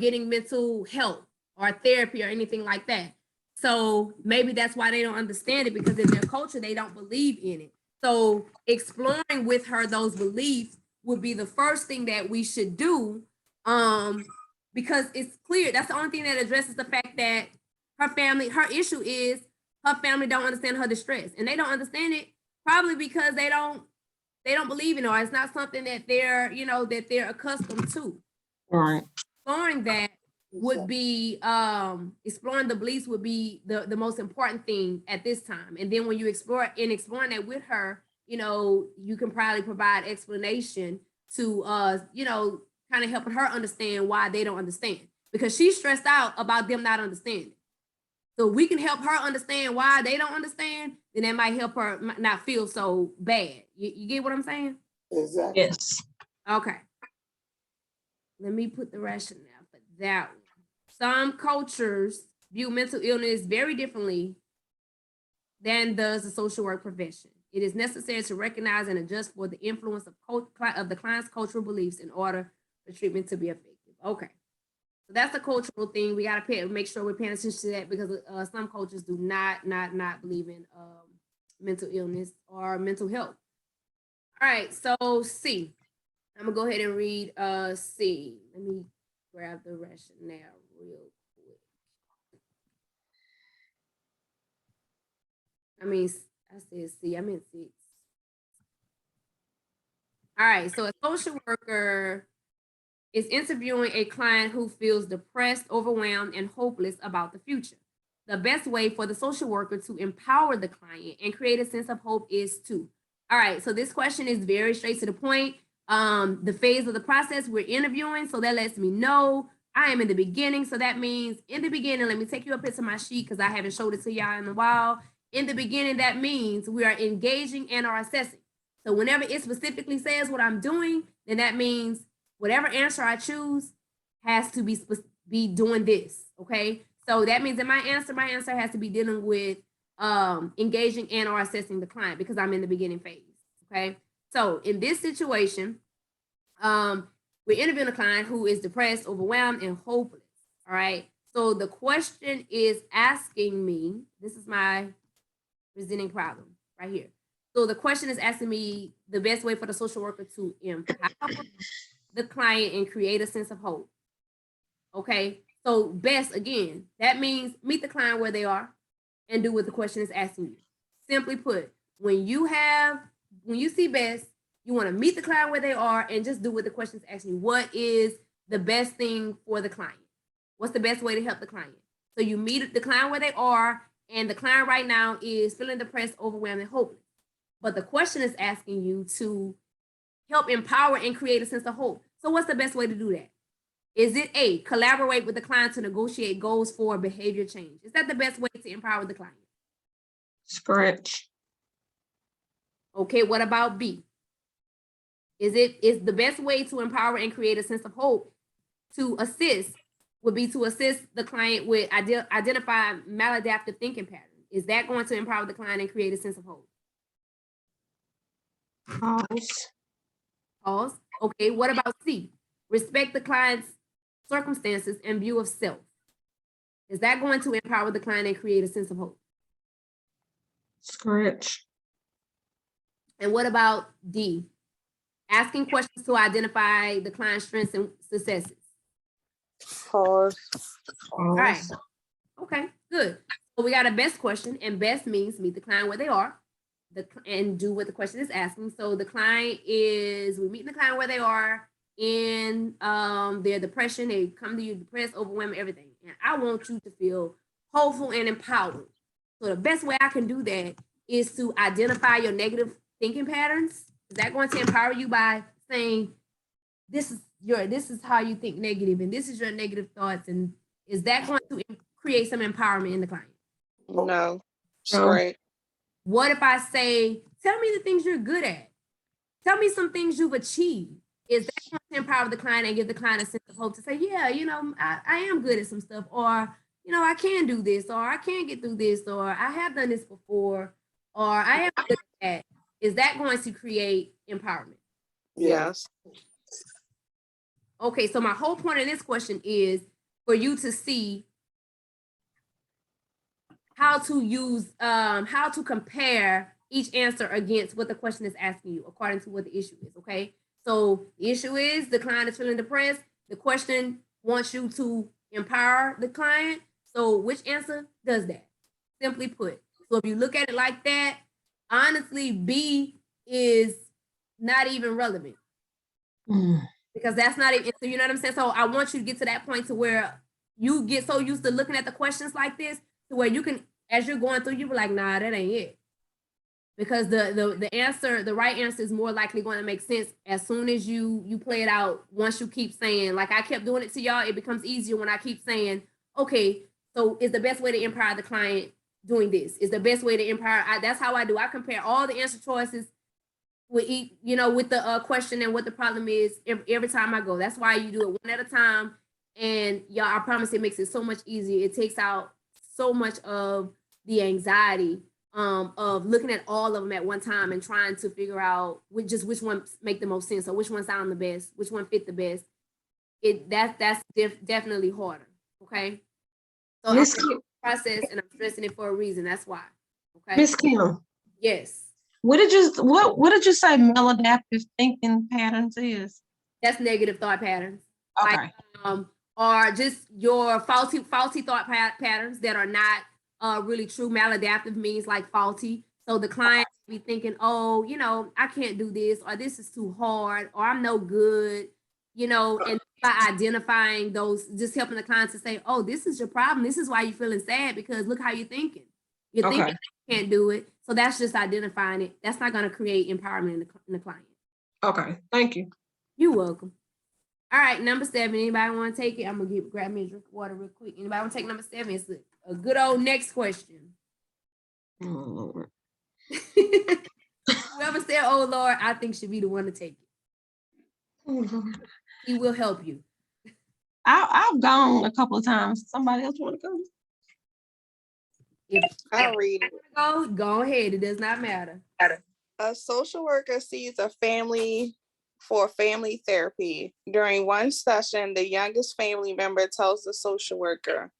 getting mental help or therapy or anything like that. So maybe that's why they don't understand it, because in their culture they don't believe in it. So exploring with her those beliefs would be the first thing that we should do, because it's clear that's the only thing that addresses the fact that her issue is her family don't understand her distress, and they don't understand it probably because they don't believe in it, or it's not something that they're accustomed to. Right. Exploring that would be exploring the beliefs would be the most important thing at this time. And then when you exploring that with her, you can probably provide explanation to kind of helping her understand why they don't understand, because she's stressed out about them not understanding. So we can help her understand why they don't understand, then that might help her not feel so bad. You get what I'm saying? Exactly. Yes. Okay. Let me put the rationale for that one. Some cultures view mental illness very differently than does the social work profession. It is necessary to recognize and adjust for the influence of the client's cultural beliefs in order for treatment to be effective. Okay. So that's a cultural thing. We got to make sure we're paying attention to that, because some cultures do not believe in mental illness or mental health. All right, so C. I'm gonna go ahead and read C. Let me grab the rationale real quick. I said C. I meant 6. All right, so a social worker is interviewing a client who feels depressed, overwhelmed, and hopeless about the future. The best way for the social worker to empower the client and create a sense of hope is to. All right, so this question is very straight to the point. The phase of the process we're interviewing, so that lets me know I am in the beginning. So that means in the beginning, let me take you up into my sheet because I haven't showed it to y'all in a while. In the beginning, that means we are engaging and are assessing. So whenever it specifically says what I'm doing, then that means whatever answer I choose has to be doing this, okay? So that means that my answer has to be dealing with engaging and or assessing the client, because I'm in the beginning phase, okay? So in this situation, we're interviewing a client who is depressed, overwhelmed, and hopeless, all right? So the question is asking me, this is my presenting problem right here. So the question is asking me the best way for the social worker to empower the client and create a sense of hope. Okay, so best, again, that means meet the client where they are and do what the question is asking you. Simply put, when you see best, you want to meet the client where they are and just do what the question is asking you. What is the best thing for the client? What's the best way to help the client? So you meet the client where they are, and the client right now is feeling depressed, overwhelmed, and hopeless. But the question is asking you to help empower and create a sense of hope. So what's the best way to do that? Is it A, collaborate with the client to negotiate goals for behavior change? Is that the best way to empower the client? Scratch. Okay, what about B? Is the best way to empower and create a sense of hope to assist would be to assist the client with identify maladaptive thinking patterns. Is that going to empower the client and create a sense of hope? Pause. Pause. Okay, what about C? Respect the client's circumstances and view of self. Is that going to empower the client and create a sense of hope? Scratch. And what about D? Asking questions to identify the client's strengths and successes. Pause. All right. Okay, good. So we got a best question, and best means meet the client where they are, and do what the question is asking. So the client is, we're meeting the client where they are in their depression. They come to you depressed, overwhelmed, everything. And I want you to feel hopeful and empowered. So the best way I can do that is to identify your negative thinking patterns. Is that going to empower you by saying, this is how you think negative, and this is your negative thoughts, and is that going to create some empowerment in the client? No, No. right. What if I say, tell me the things you're good at? Tell me some things you've achieved. Is that going to empower the client and give the client a sense of hope to say, yeah, I am good at some stuff, or, I can do this, or I can get through this, or I have done this before, or I am good at that. Is that going to create empowerment? Yes. Okay, so my whole point of this question is for you to see how to compare each answer against what the question is asking you according to what the issue is. Okay, so the issue is the client is feeling depressed. The question wants you to empower the client. So which answer does that? Simply put. So if you look at it like that, honestly, B is not even relevant. Because that's not even, so you know what I'm saying? So I want you to get to that point to where you get so used to looking at the questions like this to where you can, as you're going through, you be like, nah, that ain't it. Because the right answer is more likely going to make sense as soon as you play it out. Once you keep saying, like I kept doing it to y'all, it becomes easier when I keep saying, okay, so is the best way to empower the client doing this? Is the best way to empower? That's how I do. I compare all the answer choices with each, with the question and what the problem is every time I go. That's why you do it one at a time. And y'all, I promise it makes it so much easier. It takes out so much of the anxiety of looking at all of them at one time and trying to figure out which one make the most sense or which one sound the best, which one fit the best. That's definitely harder. Okay. So Miss I'm Kim, process and I'm stressing it for a reason. That's why. Okay. Miss Kim, Yes. what did you say maladaptive thinking patterns is? That's negative thought patterns. Okay. Like, or just your faulty thought patterns that are not really true. Maladaptive means like faulty. So the client be thinking, oh, I can't do this, or this is too hard, or I'm no good, and by identifying those, just helping the client to say, oh, this is your problem. This is why you're feeling sad, because look how you're thinking. You're Okay. thinking you can't do it. So that's just identifying it. That's not going to create empowerment in the client. Okay. Thank you. You're welcome. All right, number 7. Anybody want to take it? I'm gonna grab me a drink of water real quick. Anybody want to take number 7? It's a good old next question. Oh, Lord. Whoever said, "Oh Lord," I think should be the one to take it. Oh, Lord. He will help you. I've gone a couple of times. Somebody else want to go? If I'll read it. go ahead. It does not matter. A social worker sees a family for family therapy. During one session, the youngest family member tells the social worker,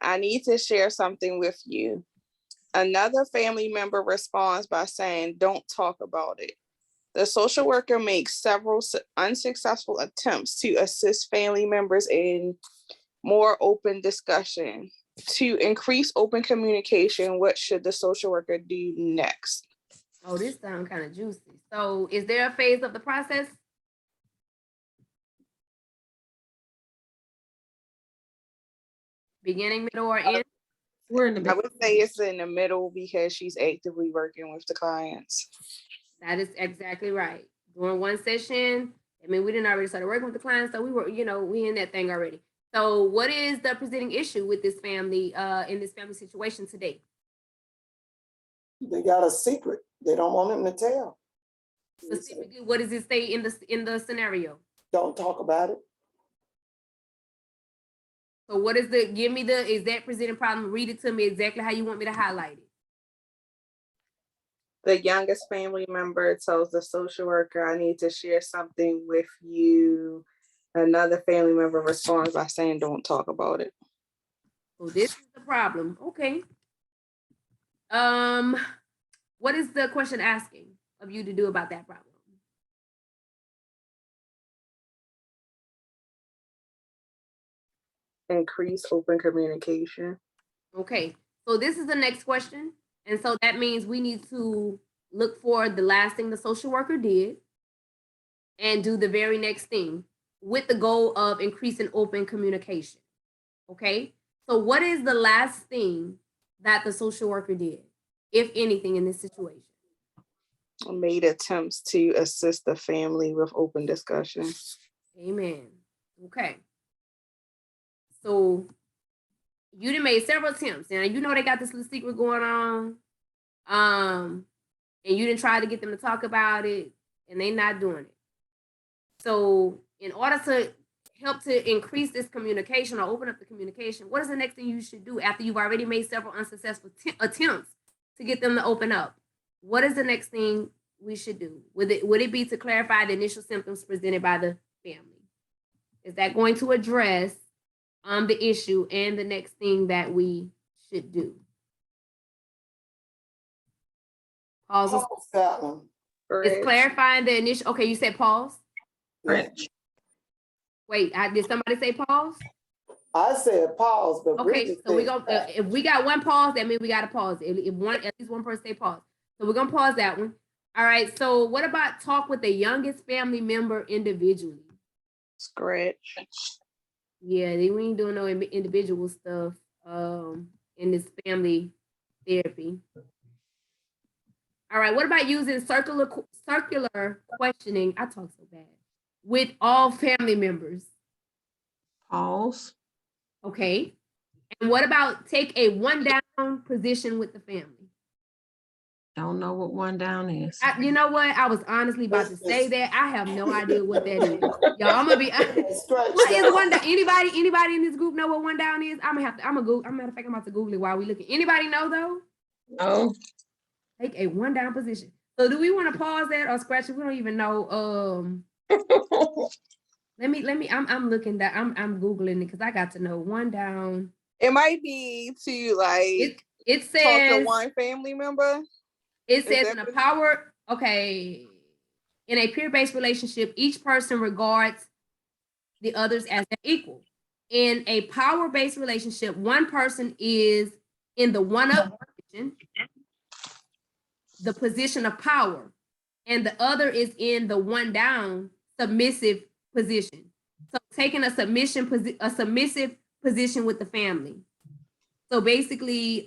I need to share something with you. Another family member responds by saying, don't talk about it. The social worker makes several unsuccessful attempts to assist family members in more open discussion. To increase open communication, what should the social worker do next? Oh, this sounds kind of juicy. So, is there a phase of the process? Beginning, middle, or end? We're in the I back. would say it's in the middle because she's actively working with the clients. That is exactly right. During one session, I mean, we didn't already start working with the clients, so we were, we in that thing already. So, what is the presenting issue with this family in this family situation today? They got a secret. They don't want him to tell. Specifically, what does it say in the scenario? Don't talk about it. So what is is that presenting problem? Read it to me exactly how you want me to highlight it. The youngest family member tells the social worker, I need to share something with you. Another family member responds by saying, don't talk about it. So this is the problem. Okay. What is the question asking of you to do about that problem? Increase open communication. Okay. So this is the next question. And so that means we need to look for the last thing the social worker did and do the very next thing with the goal of increasing open communication. Okay? So what is the last thing that the social worker did, if anything, in this situation? Made attempts to assist the family with open discussion. Amen. Okay. So you done made several attempts, and you know they got this little secret going on. And you didn't try to get them to talk about it, and they not doing it. So in order to help to increase this communication or open up the communication, what is the next thing you should do after you've already made several unsuccessful attempts to get them to open up? What is the next thing we should do? Would it be to clarify the initial symptoms presented by the family? Is that going to address the issue and the next thing that we should do? Pause. Pause that one. It's clarifying the initial. Okay, you said pause. Correct. Wait, did somebody say pause? I said pause, but Okay, Bridget so we said go. If we got one pause, that means we got to pause. If one, at least one person say pause. So we're gonna pause that one. All right. So what about talk with the youngest family member individually? Scratch. Yeah, we ain't doing no individual stuff in this family therapy. All right, what about using circular questioning? I talk so bad. With all family members. Pause. Okay. And what about take a one down position with the family? Don't know what one down is. You know what? I was honestly about to say that. I have no idea what that is. Y'all, I'm gonna be honest. What is one down? Anybody in this group know what one down is? I'm gonna go. Matter of fact, I'm about to Google it while we looking. Anybody know though? No. Take a one down position. So do we want to pause that or scratch it? We don't even know. Let me. I'm looking that. I'm Googling it because I got to know one down. It might be to like it talk says to one family member. It says in a power, okay, in a peer-based relationship, each person regards the others as their equal. In a power-based relationship, one person is in the one-up position, the position of power, and the other is in the one-down submissive position. So taking a submissive position with the family. So basically,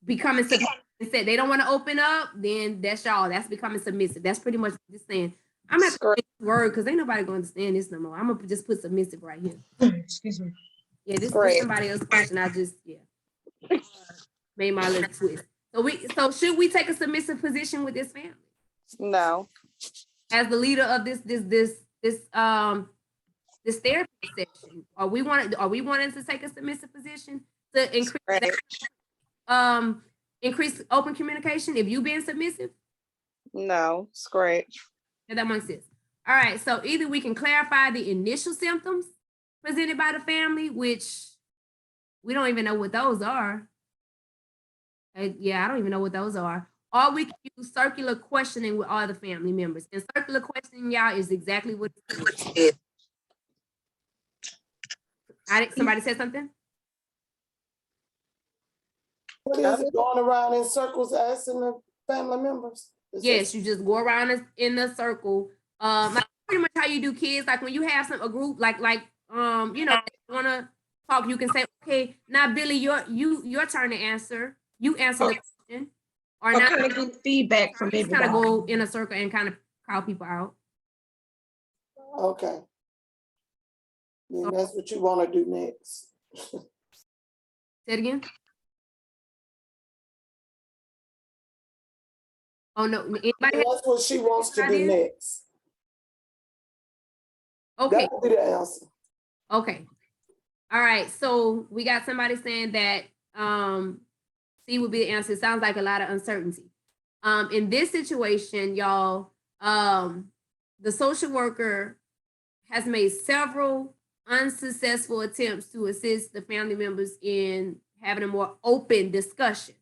becoming submissive. Said they don't want to open up, then that's y'all. That's becoming submissive. That's pretty much just saying. I'm gonna put this word because ain't nobody gonna understand this no more. I'm gonna just put submissive right here. Excuse me. Yeah, this is somebody else's question. I just made my little twist. So should we take a submissive position with this family? No. As the leader of this therapy session, are we wanting to take a submissive position to increase increase open communication if you being submissive? No, scratch. Yeah, that makes sense. All right, so either we can clarify the initial symptoms presented by the family, which we don't even know what those are. Yeah, I don't even know what those are. Or we can use circular questioning with all the family members. And circular questioning, y'all, is exactly what it is. Somebody said something? What is it, going around in circles asking the family members? Yes, you just go around in the circle. Like pretty much how you do kids. Like when you have a group, like you know, want to talk, you can say, okay, now Billy, your turn to answer. You answer the question, or not. Kind of get feedback from everybody. Kind of go in a circle and kind of call people out. Okay. Yeah, that's what you want to do next. Say it again. Oh no! Anybody that's what she wants to do next. Okay. That will be the answer. Okay. All right. So we got somebody saying that C would be the answer. It sounds like a lot of uncertainty. In this situation, y'all, the social worker has made several unsuccessful attempts to assist the family members in having a more open discussion.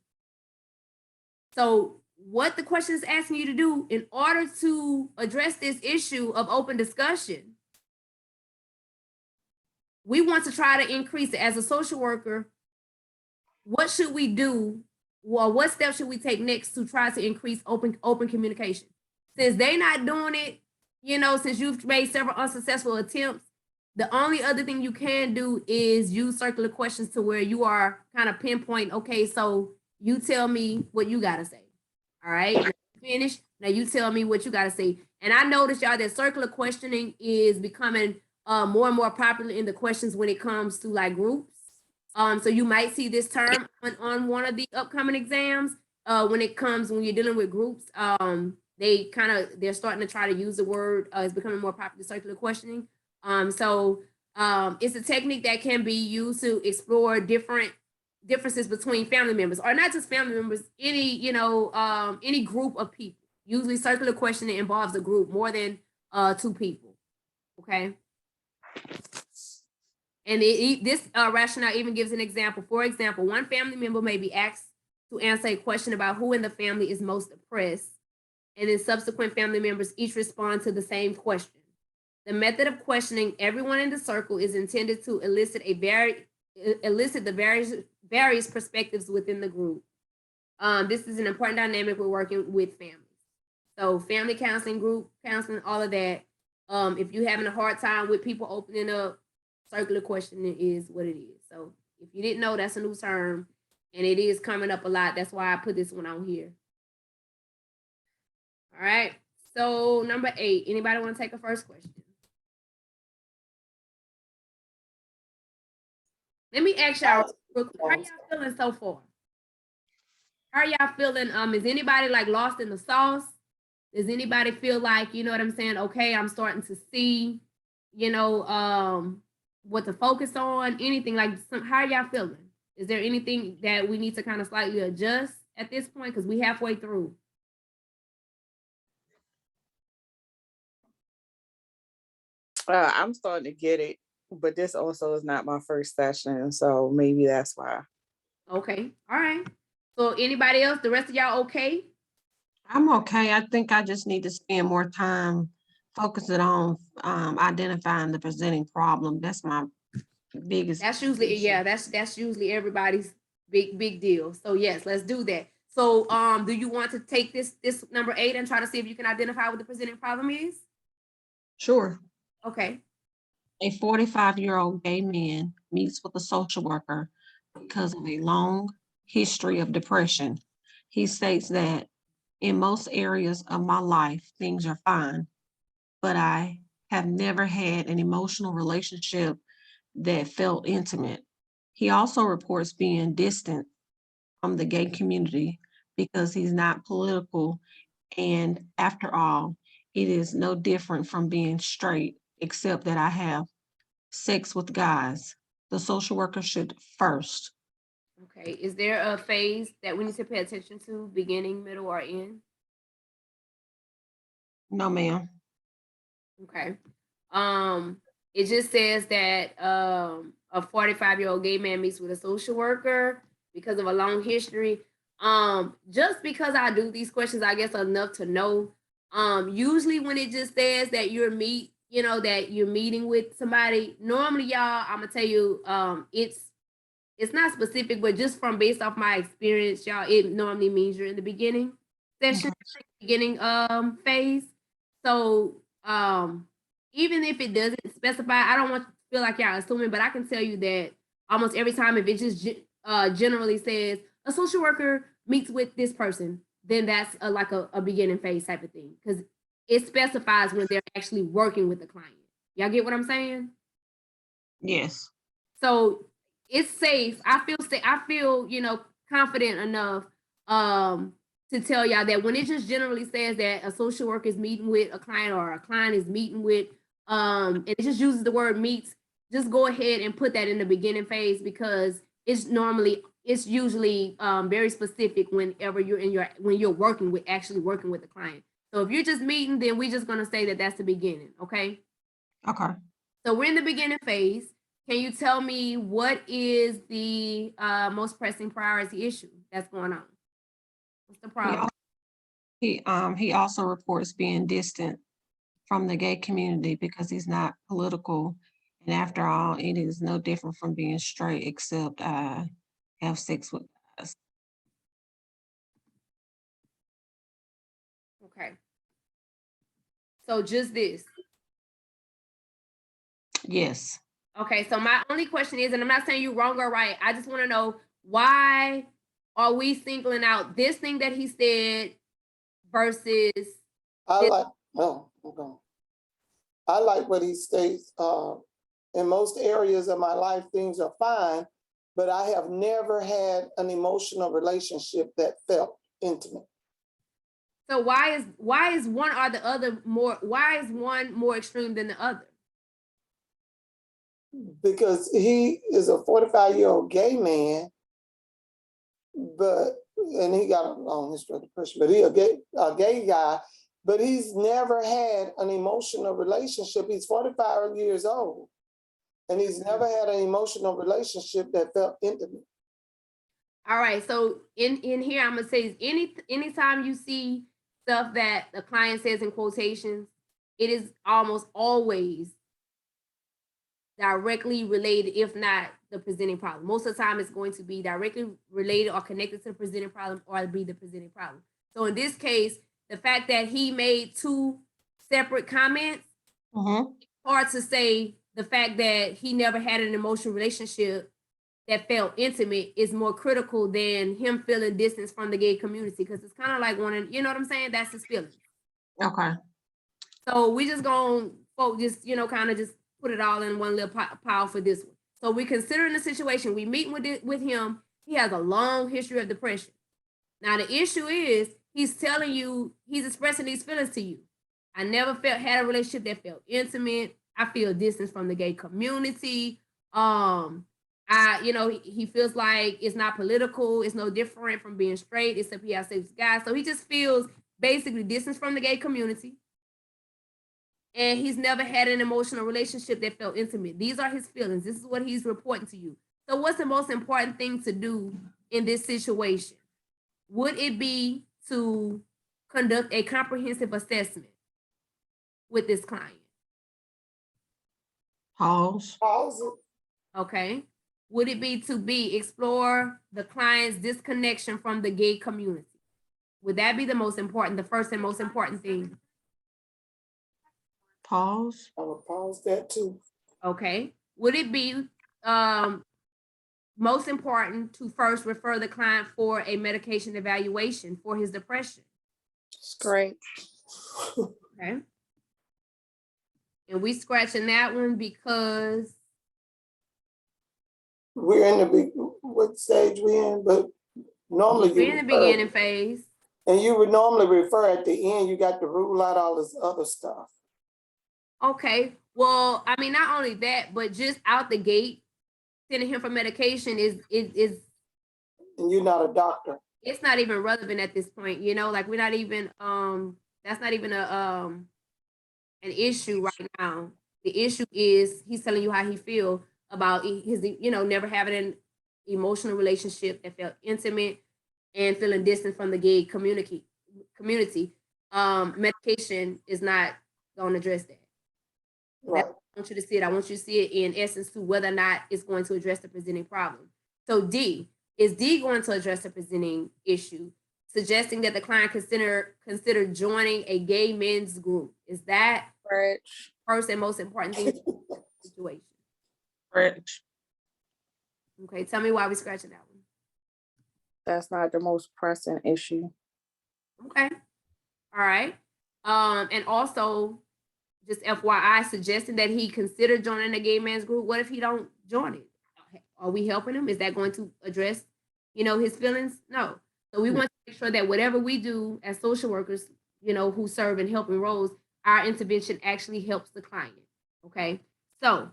So what the question is asking you to do in order to address this issue of open discussion, we want to try to increase it. As a social worker, what should we do? Well, what steps should we take next to try to increase open communication? Since they not doing it, since you've made several unsuccessful attempts, the only other thing you can do is use circular questions to where you are kind of pinpoint, okay, so you tell me what you gotta say. All right, finish. Now you tell me what you gotta say. And I noticed, y'all, that circular questioning is becoming more and more popular in the questions when it comes to like groups. So you might see this term on one of the upcoming exams when you're dealing with groups. They're starting to try to use the word. It's becoming more popular, circular questioning. It's a technique that can be used to explore differences between family members, or not just family members, any group of people. Usually circular questioning involves a group more than two people. Okay. And this rationale even gives an example. For example, one family member may be asked to answer a question about who in the family is most oppressed, and then subsequent family members each respond to the same question. The method of questioning everyone in the circle is intended to elicit the various perspectives within the group. This is an important dynamic we're working with families. So family counseling, group counseling, all of that. If you're having a hard time with people opening up, circular questioning is what it is. So if you didn't know, that's a new term, and it is coming up a lot. That's why I put this one on here. All right. So number 8, anybody want to take a first question? Let me ask y'all real quick, how y'all feeling so far? How are y'all feeling? Is anybody like lost in the sauce? Does anybody feel like, you know what I'm saying? Okay, I'm starting to see, what to focus on, anything like how are y'all feeling? Is there anything that we need to kind of slightly adjust at this point? Because we halfway through. I'm starting to get it, but this also is not my first session, so maybe that's why. Okay, all right. So anybody else, the rest of y'all okay? I'm okay. I think I just need to spend more time focusing on identifying the presenting problem. That's my biggest. That's usually, yeah, that's usually everybody's big deal. So yes, let's do that. So do you want to take this number 8 and try to see if you can identify what the presenting problem is? Sure. Okay. A 45-year-old gay man meets with a social worker because of a long history of depression. He states that in most areas of my life, things are fine, but I have never had an emotional relationship that felt intimate. He also reports being distant from the gay community because he's not political. And after all, it is no different from being straight, except that I have sex with guys. The social worker should first. Okay. Is there a phase that we need to pay attention to, beginning, middle, or end? No, ma'am. Okay. It just says that a 45-year-old gay man meets with a social worker because of a long history. Just because I do these questions, I guess enough to know. Usually when it just says that that you're meeting with somebody, normally y'all, I'm gonna tell you, it's not specific, but just from based off my experience, y'all, it normally means you're in the beginning session, beginning phase. So even if it doesn't specify, I don't want to feel like y'all assuming, but I can tell you that almost every time if it just generally says a social worker meets with this person, then that's like a beginning phase type of thing, because it specifies when they're actually working with the client. Y'all get what I'm saying? Yes. So it's safe. I feel confident enough to tell y'all that when it just generally says that a social worker is meeting with a client or a client is meeting with and it just uses the word meets, just go ahead and put that in the beginning phase, because it's usually very specific whenever when you're actually working with the client. So if you're just meeting, then we're just going to say that that's the beginning. Okay. Okay. So we're in the beginning phase. Can you tell me what is the most pressing priority issue that's going on? What's the problem? He also reports being distant from the gay community because he's not political. And after all, it is no different from being straight, except I have sex with guys. Okay. So just this. Yes. Okay, so my only question is, and I'm not saying you're wrong or right, I just want to know, why are we singling out this thing that he said versus I This- like, no, okay. I like what he states, in most areas of my life, things are fine, but I have never had an emotional relationship that felt intimate. so why is one or the other more, why is one more extreme than the other? Because he is a 45-year-old gay man, and he got a long history of depression, but he a gay guy, but he's never had an emotional relationship. He's 45 years old, and he's never had an emotional relationship that felt intimate. All right, so in here, I'm gonna say, anytime you see stuff that the client says in quotations, it is almost always directly related, if not the presenting problem. Most of the time, it's going to be directly related or connected to the presenting problem, or be the presenting problem. So in this case, the fact that he made two separate comments, hard to say the fact that he never had an emotional relationship that felt intimate is more critical than him feeling distance from the gay community, because it's kind of like wanting, you know what I'm saying? That's his feeling. Okay. So we just gonna focus, kind of just put it all in one little pile for this one. So we considering the situation, we meet with him. He has a long history of depression. Now the issue is, he's telling you, he's expressing these feelings to you. I never had a relationship that felt intimate. I feel distance from the gay community. He feels like it's not political. It's no different from being straight, except he has sex with guys. So he just feels basically distance from the gay community. And he's never had an emotional relationship that felt intimate. These are his feelings. This is what he's reporting to you. So what's the most important thing to do in this situation? Would it be to conduct a comprehensive assessment with this client? Pause. Pause it. Okay. Would it be to explore the client's disconnection from the gay community? Would that be the first and most important thing? Pause. I would pause that too. Okay. Would it be most important to first refer the client for a medication evaluation for his depression? It's great. Okay. And we scratching that one because We're in what stage we in, but normally we're in the beginning phase. And you would normally refer at the end. You got to rule out all this other stuff. Okay. Well, I mean, not only that, but just out the gate, sending him for medication is And you're not a doctor. it's not even relevant at this point, like we're not even that's not even an issue right now. The issue is he's telling you how he feel about his, never having an emotional relationship that felt intimate and feeling distant from the gay community. Medication is not going to address that. Right. I want you to see it. I want you to see it in essence to whether or not it's going to address the presenting problem. So D, is D going to address the presenting issue, suggesting that the client consider joining a gay men's group? Is that first and most important thing in the situation? Correct. Okay, tell me why we scratching that one. That's not the most pressing issue. Okay, all right. And also, just FYI, suggesting that he consider joining a gay men's group. What if he don't join it? Are we helping him? Is that going to address, his feelings? No. So we want to make sure that whatever we do as social workers, who serve in helping roles, our intervention actually helps the client. Okay. So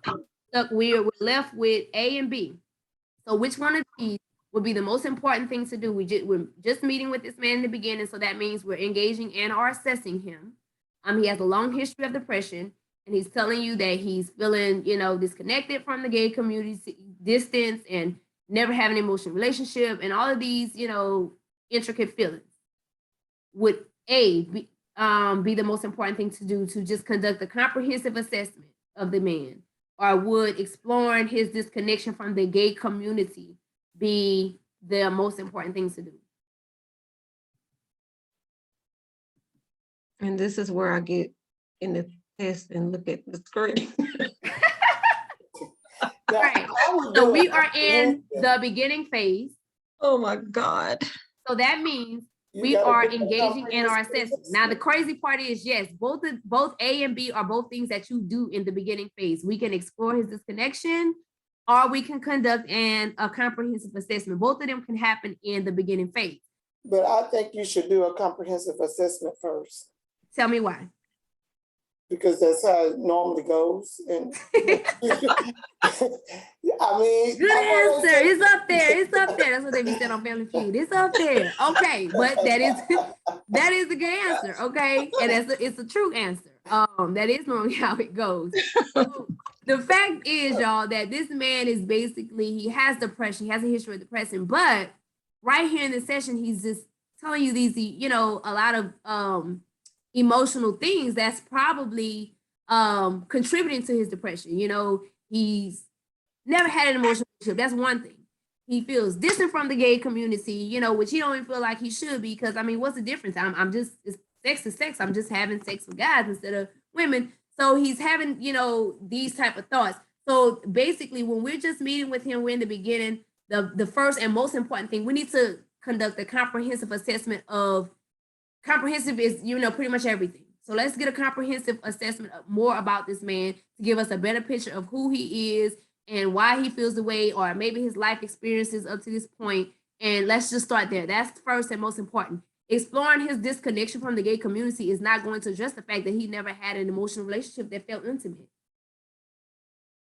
look, we're left with A and B. So which one of these would be the most important thing to do? We're just meeting with this man in the beginning, so that means we're engaging and are assessing him. He has a long history of depression, and he's telling you that he's feeling, disconnected from the gay community, distance, and never having an emotional relationship, and all of these, intricate feelings. Would A be the most important thing to do, to just conduct a comprehensive assessment of the man, or would exploring his disconnection from the gay community be the most important things to do. And this is where I get in the test and look at the screen. Now, Right. I would So do we a are in comprehensive. the beginning phase. Oh my God. So that means You we gotta are do a engaging in our comprehensive assessment. Now, the assessment. crazy part is, yes, both A and B are both things that you do in the beginning phase. We can explore his disconnection, or we can conduct a comprehensive assessment. Both of them can happen in the beginning phase. But I think you should do a comprehensive assessment first, Tell me why. because that's how it normally goes. And I mean, Good I know answer. they say- It's up there. It's up there. That's what they be saying on Family Feud. It's up there. Okay, but that is a good answer. Okay, and it's a true answer. That is normally how it goes. So, the fact is, y'all, that this man is basically, he has depression. He has a history of depression, but right here in the session, he's just telling you these, a lot of emotional things that's probably contributing to his depression. He's never had an emotional relationship. That's one thing. He feels distant from the gay community, which he don't even feel like he should be, because I mean, what's the difference? I'm just, sex is sex. I'm just having sex with guys instead of women. So he's having, these type of thoughts. So basically, when we're just meeting with him, we're in the beginning, the first and most important thing, we need to conduct a comprehensive assessment of, comprehensive is, pretty much everything. So let's get a comprehensive assessment more about this man to give us a better picture of who he is and why he feels the way, or maybe his life experiences up to this point. And let's just start there. That's first and most important. Exploring his disconnection from the gay community is not going to address the fact that he never had an emotional relationship that felt intimate.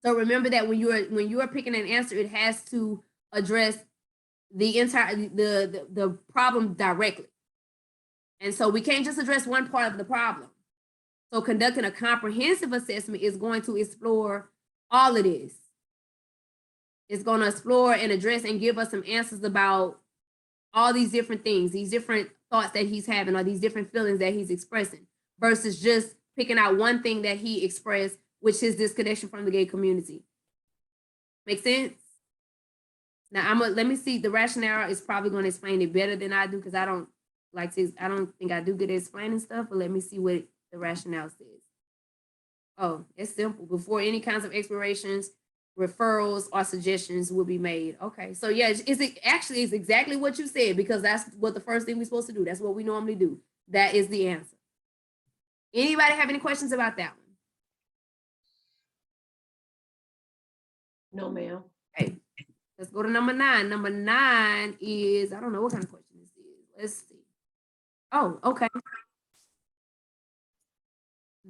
So remember that when you are picking an answer, it has to address the entire the problem directly. And so we can't just address one part of the problem. So conducting a comprehensive assessment is going to explore all of this. It's going to explore and address and give us some answers about all these different things, these different thoughts that he's having, or these different feelings that he's expressing, versus just picking out one thing that he expressed, which is disconnection from the gay community. Make sense? Now let me see. The rationale is probably going to explain it better than I do, because I don't think I do good at explaining stuff, but let me see what the rationale says. Oh, it's simple. Before any kinds of explorations, referrals or suggestions will be made. Okay, so yeah, it's exactly what you said, because that's what the first thing we're supposed to do. That's what we normally do. That is the answer. Anybody have any questions about that one? No, ma'am. Okay, let's go to number 9. Number 9 is, I don't know what kind of question this is. Let's see. Oh, okay.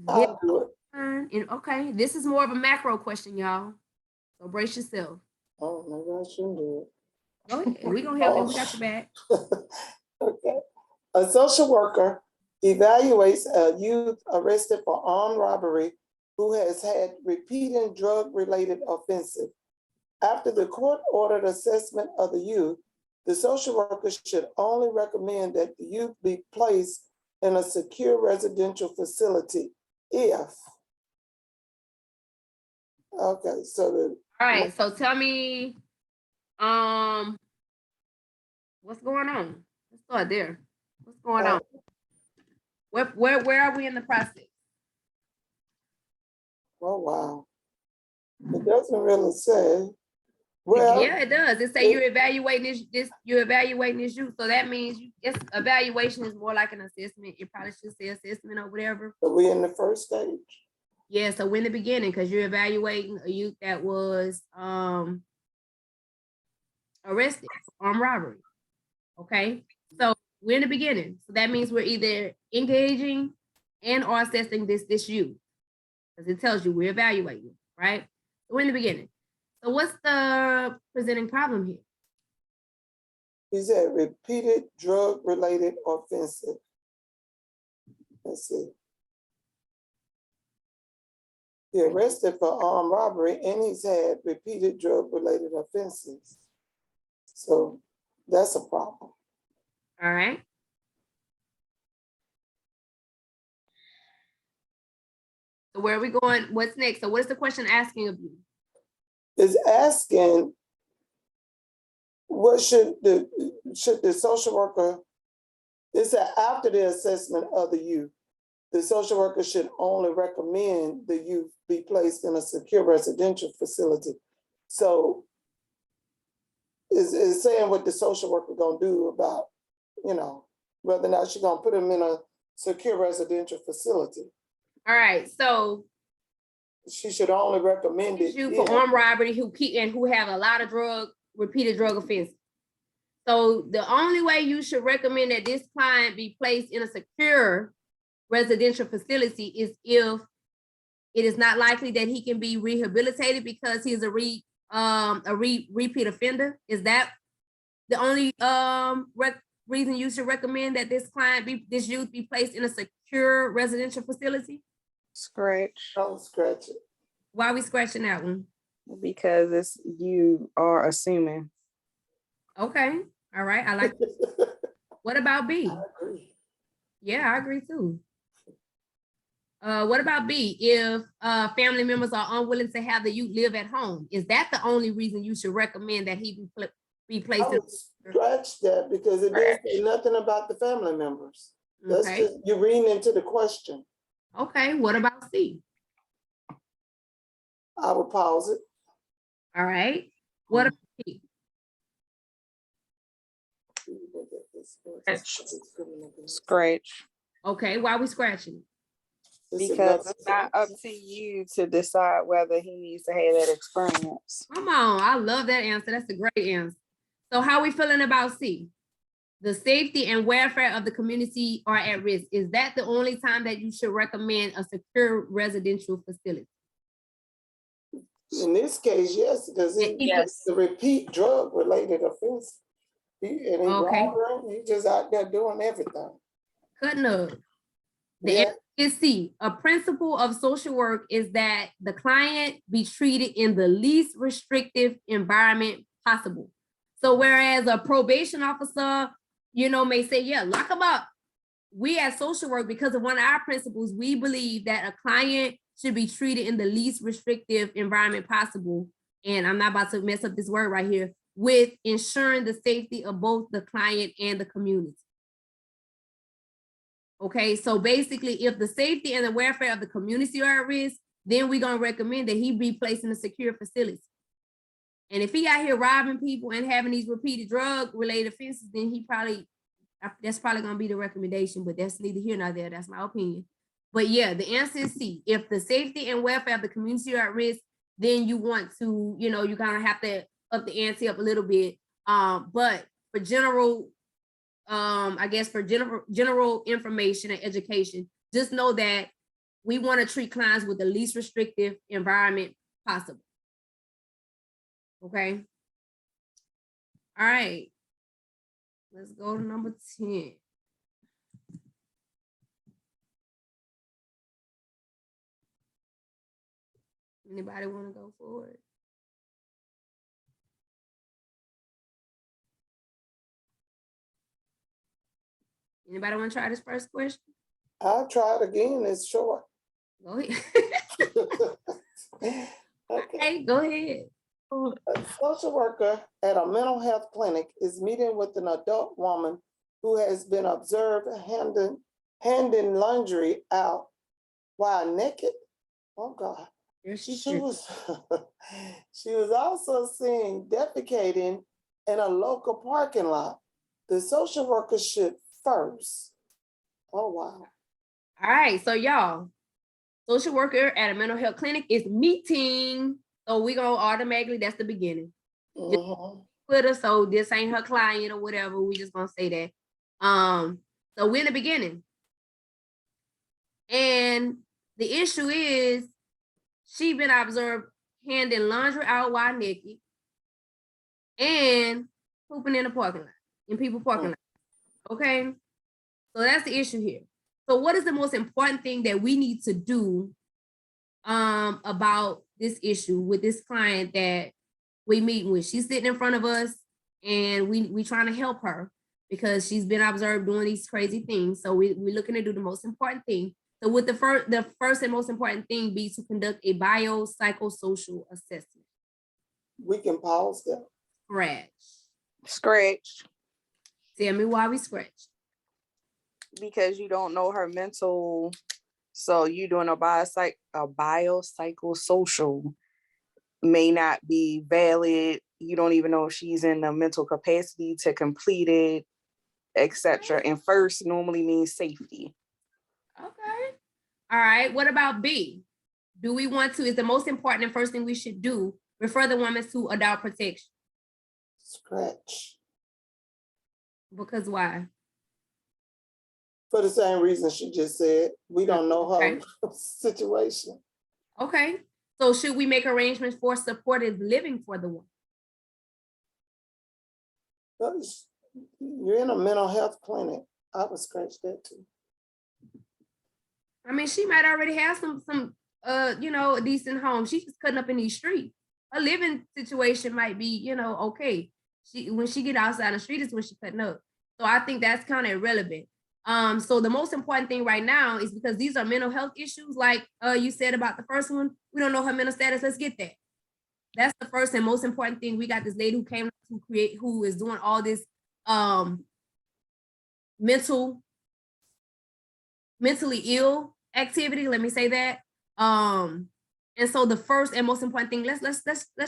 I'll do it. Okay, this is more of a macro question, y'all. So brace yourself. Oh, maybe I shouldn't do it. Go ahead. We're gonna help you. We got your back. Okay. A social worker evaluates a youth arrested for armed robbery who has had repeated drug-related offenses. After the court-ordered assessment of the youth, the social worker should only recommend that the youth be placed in a secure residential facility if. Okay, so All right. So tell me, what's going on? Let's start there. What's going on? Where are we in the process? oh, wow. It doesn't really say. Well, Yeah, it does. It say you're evaluating you're evaluating this youth. So that means evaluation is more like an assessment. You probably should say assessment or whatever. but we in the first stage. Yeah, so we're in the beginning, because you're evaluating a youth that was arrested for armed robbery. Okay, so we're in the beginning. So that means we're either engaging and or assessing this youth, because it tells you we're evaluating, right? So we're in the beginning. So what's the presenting problem here? He said repeated drug-related offenses. Let's see. He arrested for armed robbery and he's had repeated drug-related offenses. So that's a problem. All right. So where are we going? What's next? So what is the question asking of you? Is asking what should the social worker, it said after the assessment of the youth, the social worker should only recommend the youth be placed in a secure residential facility. So is saying what the social worker gonna do about, whether or not she's gonna put them in a secure residential facility. All right, so She should only recommend it. you for armed robbery who have a lot of repeated drug offenses. So the only way you should recommend that this client be placed in a secure residential facility is if it is not likely that he can be rehabilitated because he's a repeat offender. Is that the only reason you should recommend that this youth be placed in a secure residential facility? Scratch, Don't scratch it. Why are we scratching that one? because you are assuming. Okay, all right, I like. What about B? I agree. Yeah, I agree too. What about B? If family members are unwilling to have the youth live at home, is that the only reason you should recommend that he be I placed in? would scratch that because it doesn't say nothing about the family members. That's Okay, just, you're reading into the question. okay, what about C? I would pause it. All right, what about D? Scratch, Okay, why are we scratching? because it's not up to you to decide whether he needs to have that experience. Come on, I love that answer. That's a great answer. So how are we feeling about C? The safety and welfare of the community are at risk. Is that the only time that you should recommend a secure residential facility? In this case, yes, because Yes. the repeat drug related offense. He Okay. wrong, he just out there doing everything. Cutting up. The Yeah. answer is C. A principle of social work is that the client be treated in the least restrictive environment possible. So whereas a probation officer, may say, yeah, lock them up. We as social work, because of one of our principles, we believe that a client should be treated in the least restrictive environment possible. And I'm not about to mess up this word right here, with ensuring the safety of both the client and the community. Okay, so basically, if the safety and the welfare of the community are at risk, then we're gonna recommend that he be placed in a secure facility. And if he out here robbing people and having these repeated drug-related offenses, then that's probably gonna be the recommendation, but that's neither here nor there, that's my opinion. But yeah, the answer is C. If the safety and welfare of the community are at risk, then you want to, you kind of have to up the ante up a little bit. But for general, I guess for general information and education, just know that we want to treat clients with the least restrictive environment possible. Okay. All right. Let's go to number 10. Anybody want to go forward? Anybody want to try this first question? I'll try it again, it's short. Go ahead. Okay. Okay, go ahead. A social worker at a mental health clinic is meeting with an adult woman who has been observed handing laundry out while naked. Oh God. There she She was also seen defecating in a local parking lot. The social worker should first. Oh wow. All right, so y'all, social worker at a mental health clinic is meeting. So we gonna automatically, that's the beginning. Mhm. Put her, so this ain't her client or whatever. We just gonna say that. So we're in the beginning. And the issue is she been observed handing laundry out while naked and pooping in the parking lot, in people's parking lot. Okay. So that's the issue here. So what is the most important thing that we need to do about this issue with this client that we meeting with? She's sitting in front of us and we trying to help her because she's been observed doing these crazy things. So we're looking to do the most important thing. So with the first and most important thing be to conduct a biopsychosocial assessment. We can pause that. Scratch. Scratch, Tell me why we scratched. because you don't know her mental. So you doing a biopsychosocial may not be valid. You don't even know if she's in the mental capacity to complete it, etc. And first normally means safety. Okay. All right. What about B? Do we want to, is the most important and first thing we should do, refer the woman to adult protection? Scratch. Because why? For the same reason she just said, we don't know her Okay. situation. Okay. So should we make arrangements for supportive living for the woman? But you're in a mental health clinic. I would scratch that too. I mean, she might already have some a decent home. She's just cutting up in these streets. Her living situation might be, okay. When she get outside the street is when she cutting up. So I think that's kind of irrelevant. So the most important thing right now is because these are mental health issues, like you said about the first one. We don't know her mental status. Let's get that. That's the first and most important thing. We got this lady who came to create, who is doing all this mentally ill activity. Let me say that. And so the first and most important thing, let's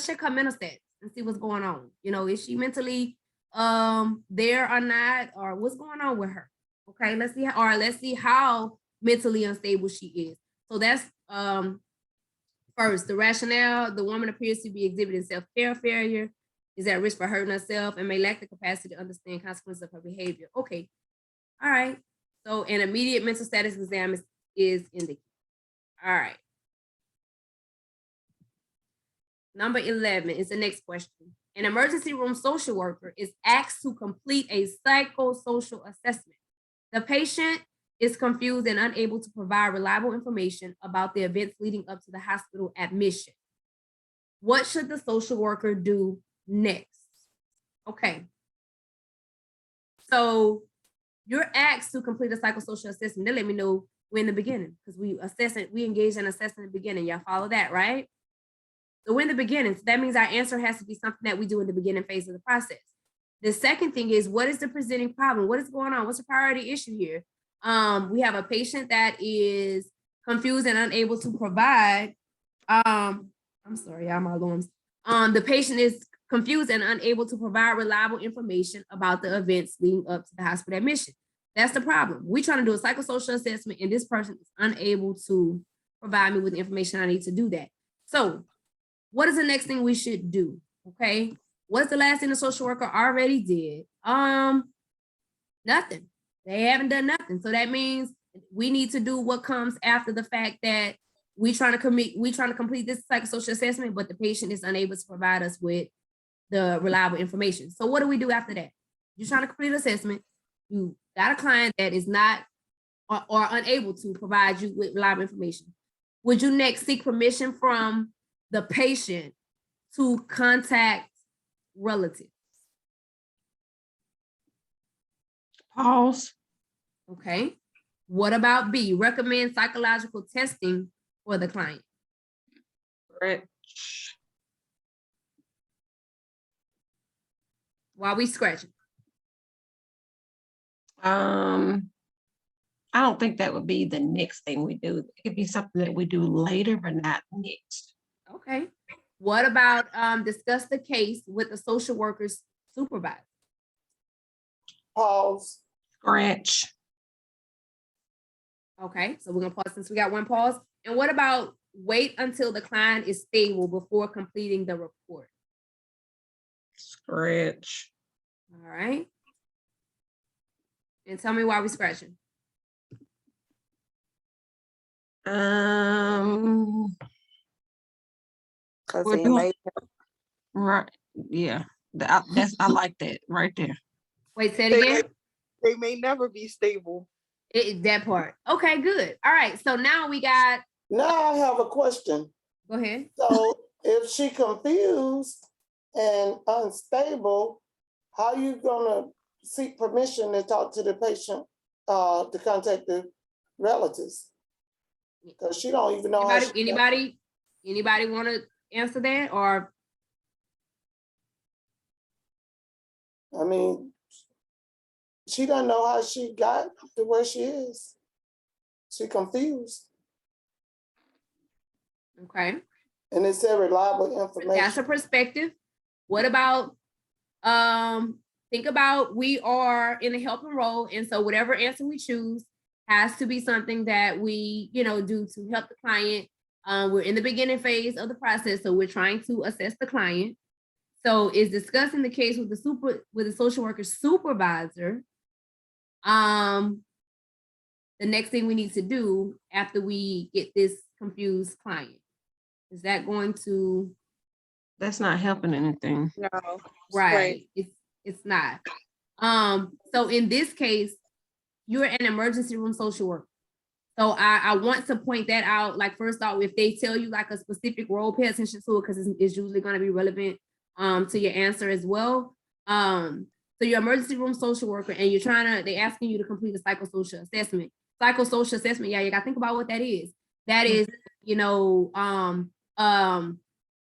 check her mental stats and see what's going on. Is she mentally there or not, or what's going on with her? Okay, let's see how mentally unstable she is. So that's first, the rationale. The woman appears to be exhibiting self-care failure, is at risk for hurting herself, and may lack the capacity to understand consequences of her behavior. Okay, all right. So an immediate mental status exam is indicated. All right. Number 11 is the next question. An emergency room social worker is asked to complete a psychosocial assessment. The patient is confused and unable to provide reliable information about the events leading up to the hospital admission. What should the social worker do next? Okay. So you're asked to complete a psychosocial assessment. They let me know we're in the beginning, because we engage in assessing in the beginning. Y'all follow that, right? So we're in the beginning. So that means our answer has to be something that we do in the beginning phase of the process. The second thing is, what is the presenting problem? What is going on? What's the priority issue here? We have a patient that is confused and unable to provide. I'm sorry, y'all, my alarms. The patient is confused and unable to provide reliable information about the events leading up to the hospital admission. That's the problem. We're trying to do a psychosocial assessment, and this person is unable to provide me with the information I need to do that. So what is the next thing we should do? Okay. What's the last thing the social worker already did? Nothing. They haven't done nothing. So that means we need to do what comes after the fact that we trying to complete this psychosocial assessment, but the patient is unable to provide us with the reliable information. So what do we do after that? You're trying to complete an assessment. You got a client that is not or unable to provide you with reliable information. Would you next seek permission from the patient to contact relatives? Pause. Okay. What about B? Recommend psychological testing for the client. Scratch. While we scratching. I don't think that would be the next thing we do. It could be something that we do later, but not next. Okay. What about discuss the case with the social worker's supervisor? Pause. Scratch. Okay, so we're gonna pause since we got one pause. And what about wait until the client is stable before completing the report? Scratch. All right. And tell me why we're scratching. Because We're they doing- may Right. Yeah. I like that right there. Wait, say it again. they may never be stable. That part. Okay, good. All right. So now we got. Now I have a question. Go ahead. So if she confused and unstable, how you gonna seek permission to talk to the patient, to contact the relatives? Because she don't even know. Anybody want to answer that? Or I mean, she doesn't know how she got to where she is. She confused, Okay, and it said reliable that's a information. perspective. What about, think about, we are in a helping role, and so whatever answer we choose has to be something that we, do to help the client. We're in the beginning phase of the process, so we're trying to assess the client. So is discussing the case with the social worker supervisor. The next thing we need to do after we get this confused client. Is that going to, That's not helping anything. No. right? It's not. So in this case, you're an emergency room social worker. So I want to point that out. Like, first off, if they tell you like a specific role, pay attention to it, because it's usually going to be relevant to your answer as well. So you're emergency room social worker, and they're asking you to complete a psychosocial assessment. Psychosocial assessment, yeah, you gotta think about what that is. That is,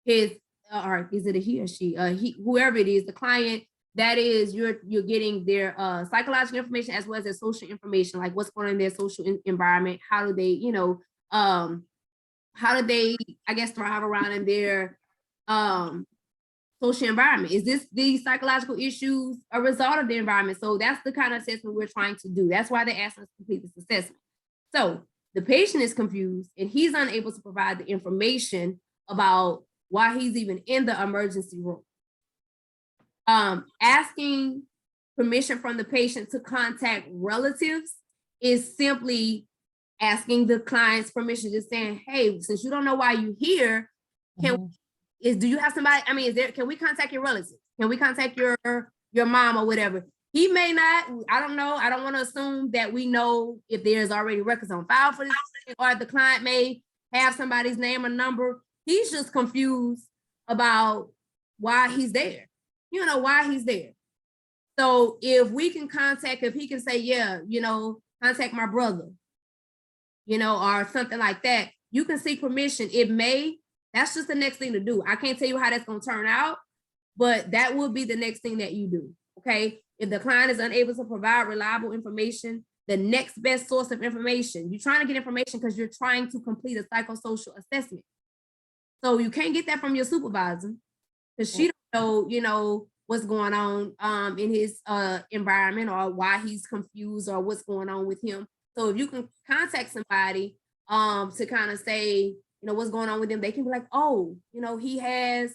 his, or is it a he or she? Whoever it is, the client. That is, you're getting their psychological information as well as their social information, like what's going on in their social environment. How do they, how do they, I guess, thrive around in their social environment? Is these psychological issues a result of the environment? So that's the kind of assessment we're trying to do. That's why they asked us to complete this assessment. So the patient is confused and he's unable to provide the information about why he's even in the emergency room. Asking permission from the patient to contact relatives is simply asking the client's permission, just saying, hey, since you don't know why you're here, do you have somebody? I mean, can we contact your relatives? Can we contact your mom or whatever? He may not, I don't know. I don't want to assume that we know if there's already records on file for this, or the client may have somebody's name or number. He's just confused about why he's there. Why he's there. So if we can if he can say, yeah, contact my brother, or something like that, you can seek permission. That's just the next thing to do. I can't tell you how that's going to turn out, but that will be the next thing that you do. Okay. If the client is unable to provide reliable information, the next best source of information, you're trying to get information because you're trying to complete a psychosocial assessment. So you can't get that from your supervisor because she don't know, what's going on in his environment, or why he's confused, or what's going on with him. So if you can contact somebody to kind of say, what's going on with them, they can be like, oh, he has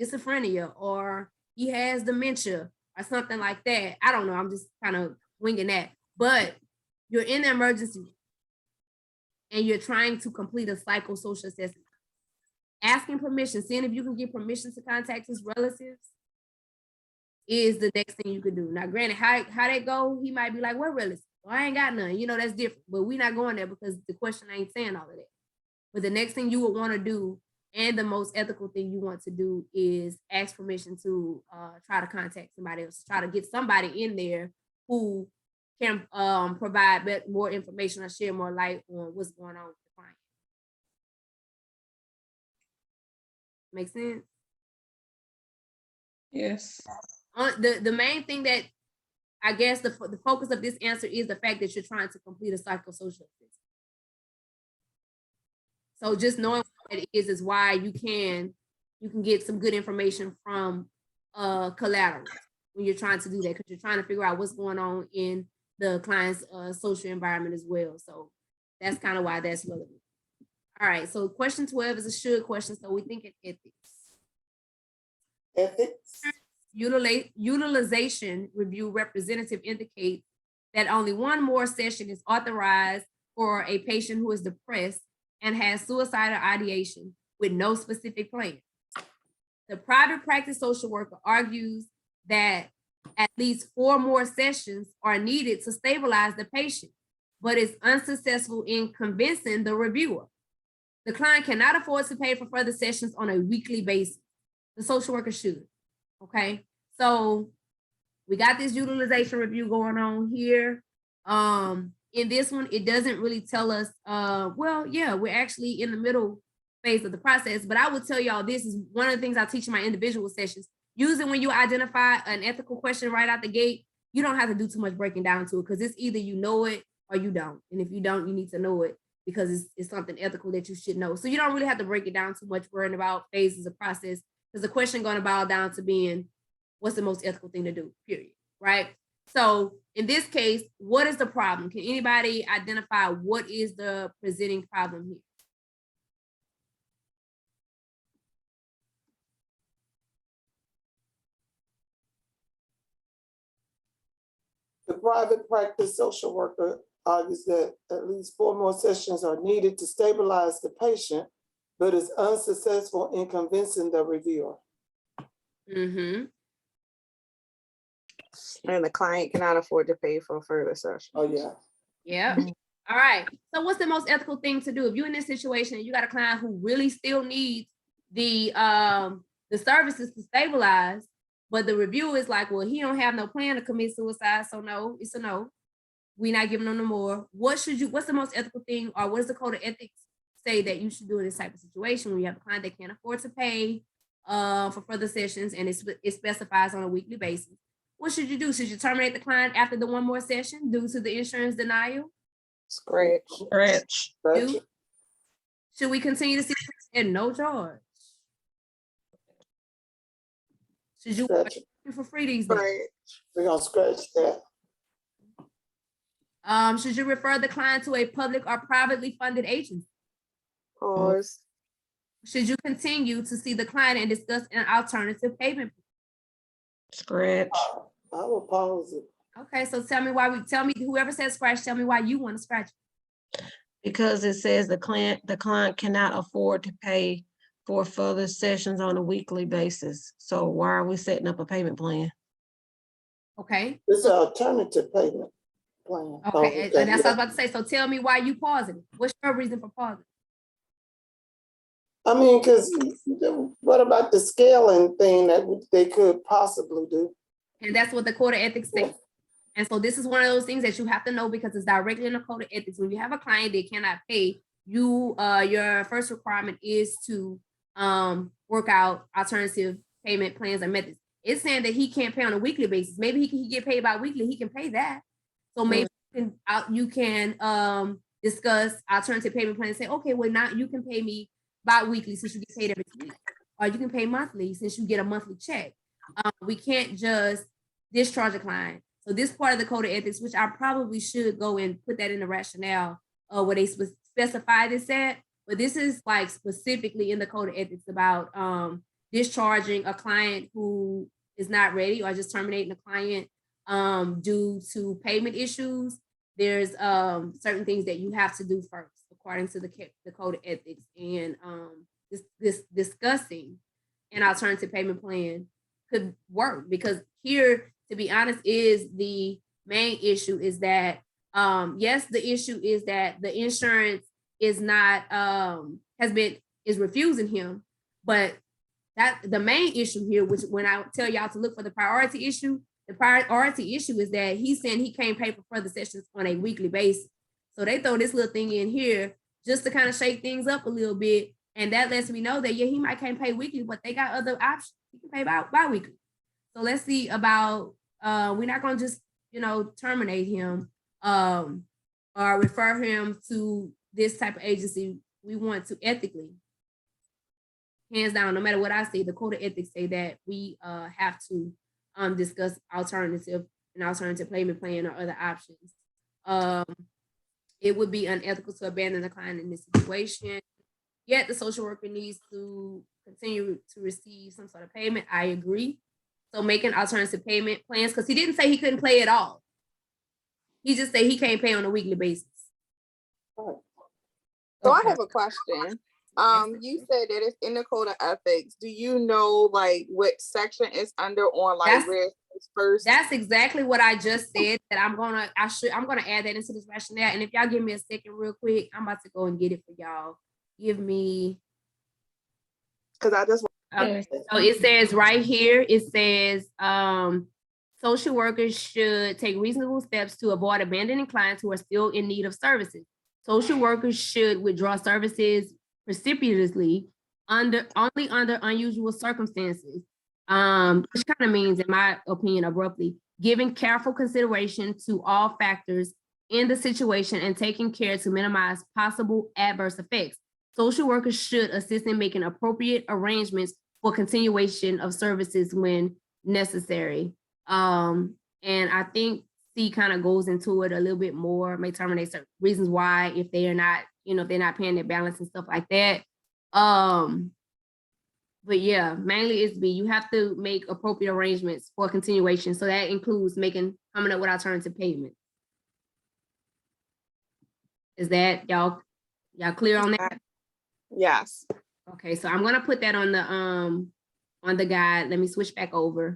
schizophrenia, or he has dementia, or something like that. I don't know. I'm just kind of winging that. But you're in the emergency room and you're trying to complete a psychosocial assessment. Asking permission, seeing if you can get permission to contact his relatives is the next thing you could do. Now, granted, how that go, he might be like, what relatives? Well, I ain't got none. That's different. But we're not going there because the question ain't saying all of that. But the next thing you would want to do, and the most ethical thing you want to do, is ask permission to try to contact somebody else, try to get somebody in there who can provide more information or share more light on what's going on with the client. Make sense? Yes. The main thing that I guess the focus of this answer is the fact that you're trying to complete a psychosocial assessment. So just knowing what it is why you can get some good information from collateral when you're trying to do that, because you're trying to figure out what's going on in the client's social environment as well. So that's kind of why that's relevant. All right, so question 12 is a should question. So we think in ethics. Ethics. Utilization review representative indicates that only one more session is authorized for a patient who is depressed and has suicidal ideation with no specific plan. The private practice social worker argues that at least 4 more sessions are needed to stabilize the patient, but is unsuccessful in convincing the reviewer. The client cannot afford to pay for further sessions on a weekly basis. The social worker should. Okay, so we got this utilization review going on here. In this one, it doesn't really tell us, well, yeah, we're actually in the middle phase of the process, but I would tell y'all, this is one of the things I teach in my individual sessions. usually when you identify an ethical question right out the gate, you don't have to do too much breaking down to it because it's either you know it or you don't. And if you don't, you need to know it because it's something ethical that you should know. So you don't really have to break it down too much, worrying about phases of process, because the question going to boil down to being, what's the most ethical thing to do, period, right? So in this case, what is the problem? Can anybody identify what is the presenting problem here? The private practice social worker argues that at least 4 more sessions are needed to stabilize the patient, but is unsuccessful in convincing the reviewer. Mm-hmm. And the client cannot afford to pay for further session. Oh, yeah. Yeah. All right. So what's the most ethical thing to do? If you're in this situation and you got a client who really still needs the services to stabilize, but the review is like, well, he don't have no plan to commit suicide, so no, it's a no. We're not giving him no more. What's the most ethical thing, or what does the code of ethics say that you should do in this type of situation when you have a client that can't afford to pay for further sessions and it specifies on a weekly basis? What should you do? Should you terminate the client after the 1 more session due to the insurance denial? Scratch. Scratch. Do? Should we continue to see at no charge? Should you Scratch it. for free these days? Right. We're gonna scratch that. Should you refer the client to a public or privately funded agency? Pause. Should you continue to see the client and discuss an alternative payment? Scratch. I will pause it. Okay, so tell me whoever says scratch, tell me why you want to scratch it. Because it says the client cannot afford to pay for further sessions on a weekly basis. So why are we setting up a payment plan? Okay. It's an alternative payment plan. Okay, and that's what I was about to say. So tell me why you pausing it. What's your reason for pausing? I mean, because what about the scaling thing that they could possibly do? And that's what the code of ethics says. And so this is one of those things that you have to know because it's directly in the code of ethics. When you have a client that cannot pay, your first requirement is to work out alternative payment plans and methods. It's saying that he can't pay on a weekly basis. Maybe he can get paid bi-weekly. He can pay that. So maybe you can discuss alternative payment plans. Say, okay, well now you can pay me bi-weekly since you get paid every 2 weeks, or you can pay monthly since you get a monthly check. We can't just discharge a client. So this part of the code of ethics, which I probably should go and put that in the rationale where they specify this at, but this is like specifically in the code of ethics about discharging a client who is not ready or just terminating a client due to payment issues. There's certain things that you have to do first according to the code of ethics, and this discussing an alternative payment plan could work, because here, to be honest, is the main issue is that yes, the issue is that the insurance is not is refusing him, but that the main issue here, which when I tell y'all to look for the priority issue is that he's saying he can't pay for further sessions on a weekly basis. So they throw this little thing in here just to kind of shake things up a little bit, and that lets me know that yeah, he might can't pay weekly, but they got other options. He can pay bi-weekly. So let's see about we're not gonna just terminate him or refer him to this type of agency. We want to ethically, hands down, no matter what I say, the code of ethics say that we have to discuss an alternative payment plan or other options. It would be unethical to abandon the client in this situation. Yet the social worker needs to continue to receive some sort of payment. I agree. So making alternative payment plans, because he didn't say he couldn't pay at all. He just said he can't pay on a weekly basis. So I have a question. You said that it's in the code of ethics. Do you know like what section it's under on where it's first? That's exactly what I just said. That I'm gonna add that into this rationale. And if y'all give me a second real quick, I'm about to go and get it for y'all. Give me, because I just okay. So it says right here, it says social workers should take reasonable steps to avoid abandoning clients who are still in need of services. Social workers should withdraw services precipitously only under unusual circumstances. Which kind of means, in my opinion, abruptly, giving careful consideration to all factors in the situation and taking care to minimize possible adverse effects. Social workers should assist in making appropriate arrangements for continuation of services when necessary. And I think C kind of goes into it a little bit more, may terminate certain reasons why, if they are not, if they're not paying their balance and stuff like that. But yeah, mainly it's B. You have to make appropriate arrangements for continuation. So that includes coming up with alternative payment. Is that y'all clear on that? Yes. Okay, so I'm gonna put that on the guide. Let me switch back over.